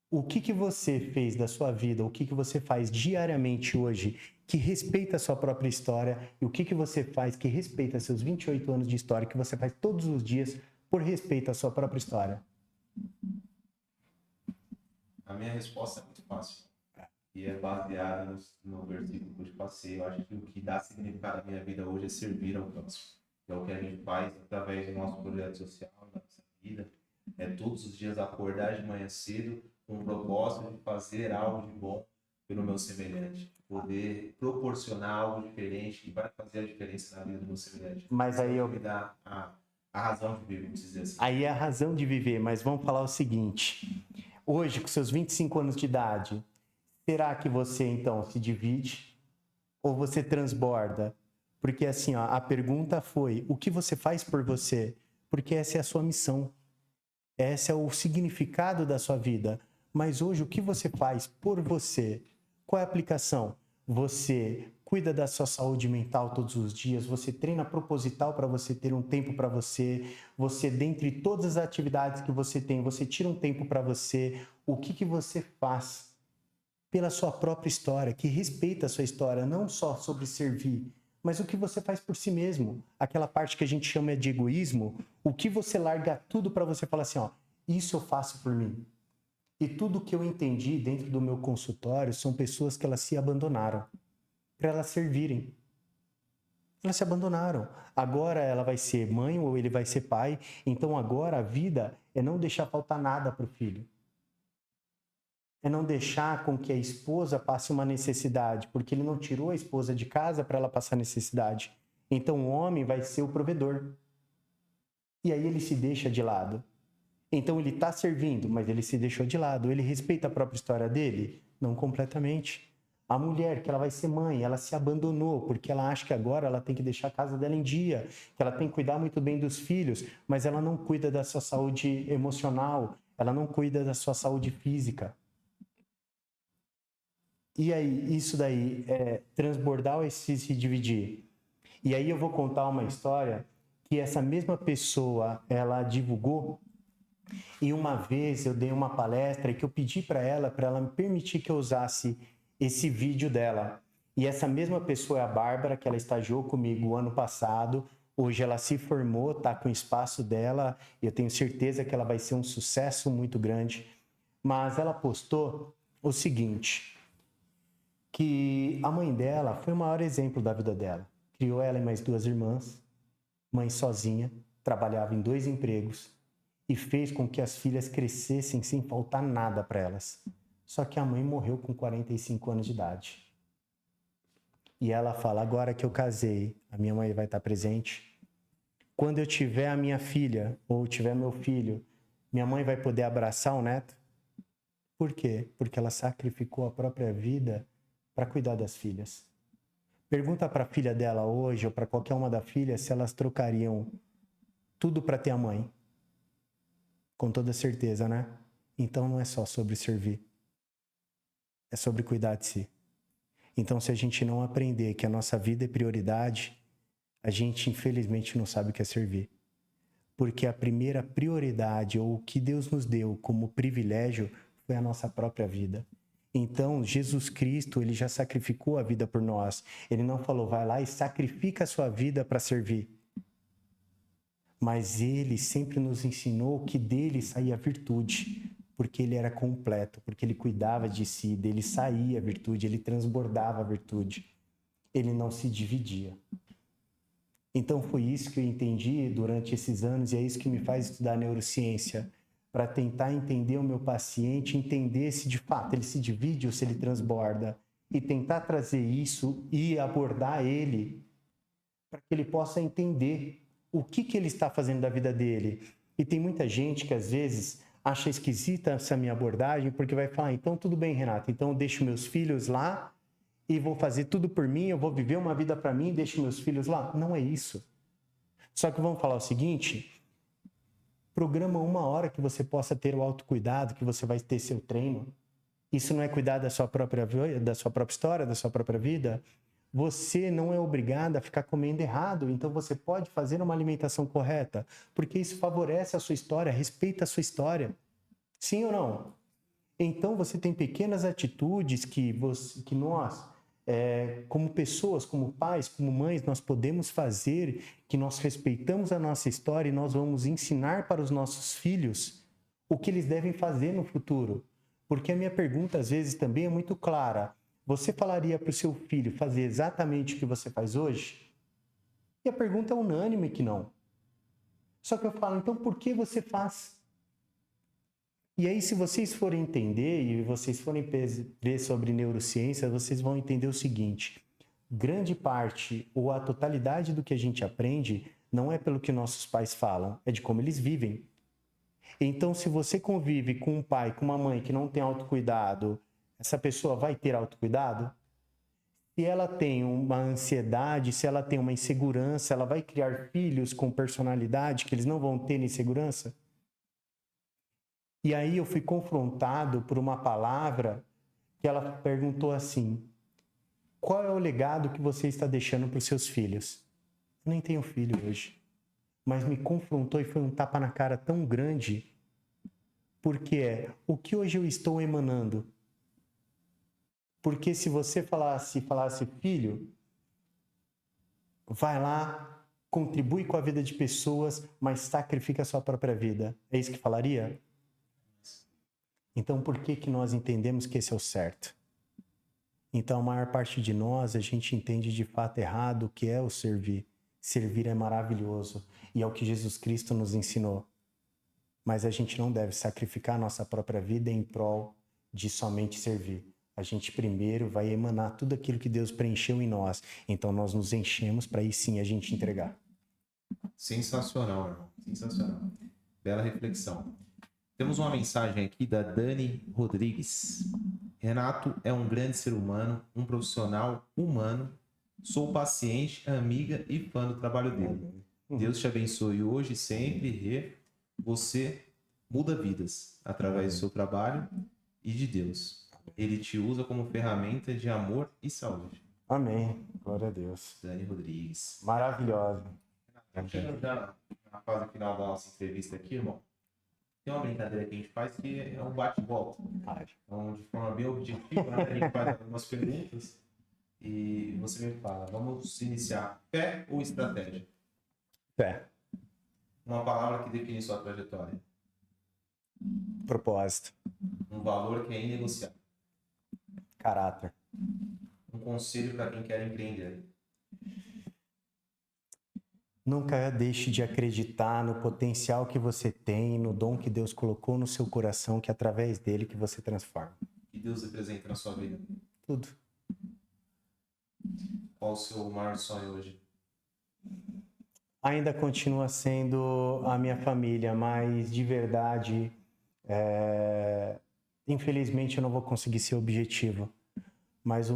O que que você fez da sua vida, o que que você faz diariamente hoje que respeita a sua própria história e o que que você faz que respeita seus 28 anos de história, que você faz todos os dias por respeito à sua própria história? A minha resposta é muito fácil. E é baseada no versículo que eu te passei. Eu acho que o que dá significado à minha vida hoje é servir ao próximo. É o que a gente faz através do nosso projeto social, da nossa vida. É todos os dias acordar de manhã cedo com o propósito de fazer algo de bom pelo meu semelhante. Poder proporcionar algo diferente que vai fazer a diferença na vida do meu semelhante. Mas aí me dá a razão de viver, vamos dizer assim. Aí é a razão de viver, mas vamos falar o seguinte. Hoje, com seus 25 anos de idade, será que você, então, se divide ou você transborda? Porque, assim, ó, a pergunta foi, o que você faz por você? Porque essa é a sua missão. Esse é o significado da sua vida. Mas hoje, o que você faz por você? Qual é a aplicação? Você cuida da sua saúde mental todos os dias, você treina proposital para você ter um tempo para você, dentre todas as atividades que você tem, você tira um tempo para você. O que que você faz pela sua própria história, que respeita a sua história, não só sobre servir, mas o que você faz por si mesmo. Aquela parte que a gente chama de egoísmo, o que você larga tudo para você falar assim, ó, isso eu faço por mim. E tudo que eu entendi dentro do meu consultório são pessoas que elas se abandonaram para elas servirem. Elas se abandonaram. Agora ela vai ser mãe ou ele vai ser pai. Então agora a vida é não deixar faltar nada para o filho. É não deixar com que a esposa passe uma necessidade, porque ele não tirou a esposa de casa para ela passar necessidade. Então o homem vai ser o provedor. E aí ele se deixa de lado. Então ele está servindo, mas ele se deixou de lado. Ele respeita a própria história dele? Não completamente. A mulher, que ela vai ser mãe, ela se abandonou porque ela acha que agora ela tem que deixar a casa dela em dia, que ela tem que cuidar muito bem dos filhos, mas ela não cuida da sua saúde emocional, ela não cuida da sua saúde física. E aí, isso daí é transbordar ou se dividir? E aí eu vou contar uma história que essa mesma pessoa, ela divulgou. E uma vez eu dei uma palestra e que eu pedi para ela me permitir que eu usasse esse vídeo dela. E essa mesma pessoa é a Bárbara, que ela estagiou comigo ano passado. Hoje ela se formou, está com o espaço dela. E eu tenho certeza que ela vai ser um sucesso muito grande. Mas ela postou o seguinte, que a mãe dela foi o maior exemplo da vida dela. Criou ela e mais 2 irmãs, mãe sozinha, trabalhava em 2 empregos. E fez com que as filhas crescessem sem faltar nada para elas. Só que a mãe morreu com 45 anos de idade. E ela fala, agora que eu casei, a minha mãe vai estar presente. Quando eu tiver a minha filha, ou tiver meu filho, minha mãe vai poder abraçar o neto? Por quê? Porque ela sacrificou a própria vida para cuidar das filhas. Pergunta para a filha dela hoje, ou para qualquer uma das filhas, se elas trocariam tudo para ter a mãe. Com toda certeza, né? Então não é só sobre servir. É sobre cuidar de si. Então se a gente não aprender que a nossa vida é prioridade, a gente infelizmente não sabe o que é servir. Porque a primeira prioridade, ou o que Deus nos deu como privilégio, foi a nossa própria vida. Então Jesus Cristo, ele já sacrificou a vida por nós. Ele não falou, vai lá e sacrifica a sua vida para servir. Mas ele sempre nos ensinou que dele saía a virtude, porque ele era completo, porque ele cuidava de si, dele saía a virtude, ele transbordava a virtude. Ele não se dividia. Então foi isso que eu entendi durante esses anos e é isso que me faz estudar neurociência, para tentar entender o meu paciente, entender se de fato ele se divide ou se ele transborda e tentar trazer isso e abordar ele para que ele possa entender o que ele está fazendo da vida dele. E tem muita gente que às vezes acha esquisita essa minha abordagem, porque vai falar, então tudo bem, Renato, então eu deixo meus filhos lá e vou fazer tudo por mim, eu vou viver uma vida para mim e deixo meus filhos lá. Não é isso. Só que vamos falar o seguinte, programa 1 hora que você possa ter o autocuidado, que você vai ter seu treino. Isso não é cuidar da sua própria história, da sua própria vida? Você não é obrigado a ficar comendo errado, então você pode fazer uma alimentação correta, porque isso favorece a sua história, respeita a sua história. Sim ou não? Então você tem pequenas atitudes que nós, como pessoas, como pais, como mães, nós podemos fazer, que nós respeitamos a nossa história e nós vamos ensinar para os nossos filhos o que eles devem fazer no futuro. Porque a minha pergunta, às vezes, também é muito clara. Você falaria para o seu filho fazer exatamente o que você faz hoje? E a pergunta é unânime que não. Só que eu falo, então por que você faz? E aí, se vocês forem entender e vocês forem ver sobre neurociência, vocês vão entender o seguinte: grande parte ou a totalidade do que a gente aprende não é pelo que nossos pais falam, é de como eles vivem. Então, se você convive com um pai, com uma mãe que não tem autocuidado, essa pessoa vai ter autocuidado? Se ela tem uma ansiedade, se ela tem uma insegurança, ela vai criar filhos com personalidade que eles não vão ter insegurança? E aí eu fui confrontado por uma palavra que ela perguntou assim: qual é o legado que você está deixando para os seus filhos? Eu nem tenho filho hoje. Mas me confrontou e foi um tapa na cara tão grande, porque o que hoje eu estou emanando? Porque se você falasse, filho, vai lá, contribui com a vida de pessoas, mas sacrifica a sua própria vida. É isso que falaria? Então, por que nós entendemos que esse é o certo? Então, a maior parte de nós, a gente entende de fato errado o que é o servir. Servir é maravilhoso e é o que Jesus Cristo nos ensinou. Mas a gente não deve sacrificar a nossa própria vida em prol de somente servir. A gente primeiro vai emanar tudo aquilo que Deus preencheu em nós. Então, nós nos enchemos para aí sim a gente entregar. Sensacional, irmão. Sensacional. Bela reflexão. Temos uma mensagem aqui da Dani Rodrigues. Renato é um grande ser humano, um profissional humano. Sou paciente, amiga e fã do trabalho dele. Deus te abençoe hoje e sempre. E você muda vidas através do seu trabalho e de Deus. Ele te usa como ferramenta de amor e saúde. Amém. Glória a Deus. Dani Rodrigues. Maravilhosa. Chegando já na fase final da nossa entrevista aqui, irmão. Tem uma brincadeira que a gente faz que é um bate-volta. Então, de forma bem objetiva, né? A gente faz algumas perguntas e você me fala, vamos iniciar. Fé ou estratégia? Fé. Uma palavra que define sua trajetória. Propósito. Um valor que é inegociável. Caráter. Um conselho para quem quer empreender. Nunca deixe de acreditar no potencial que você tem, no dom que Deus colocou no seu coração, que é através dele que você transforma. Que Deus representa na sua vida? Tudo. Qual o seu maior sonho hoje? Ainda continua sendo a minha família, mas de verdade, infelizmente eu não vou conseguir ser objetivo. Mas o meu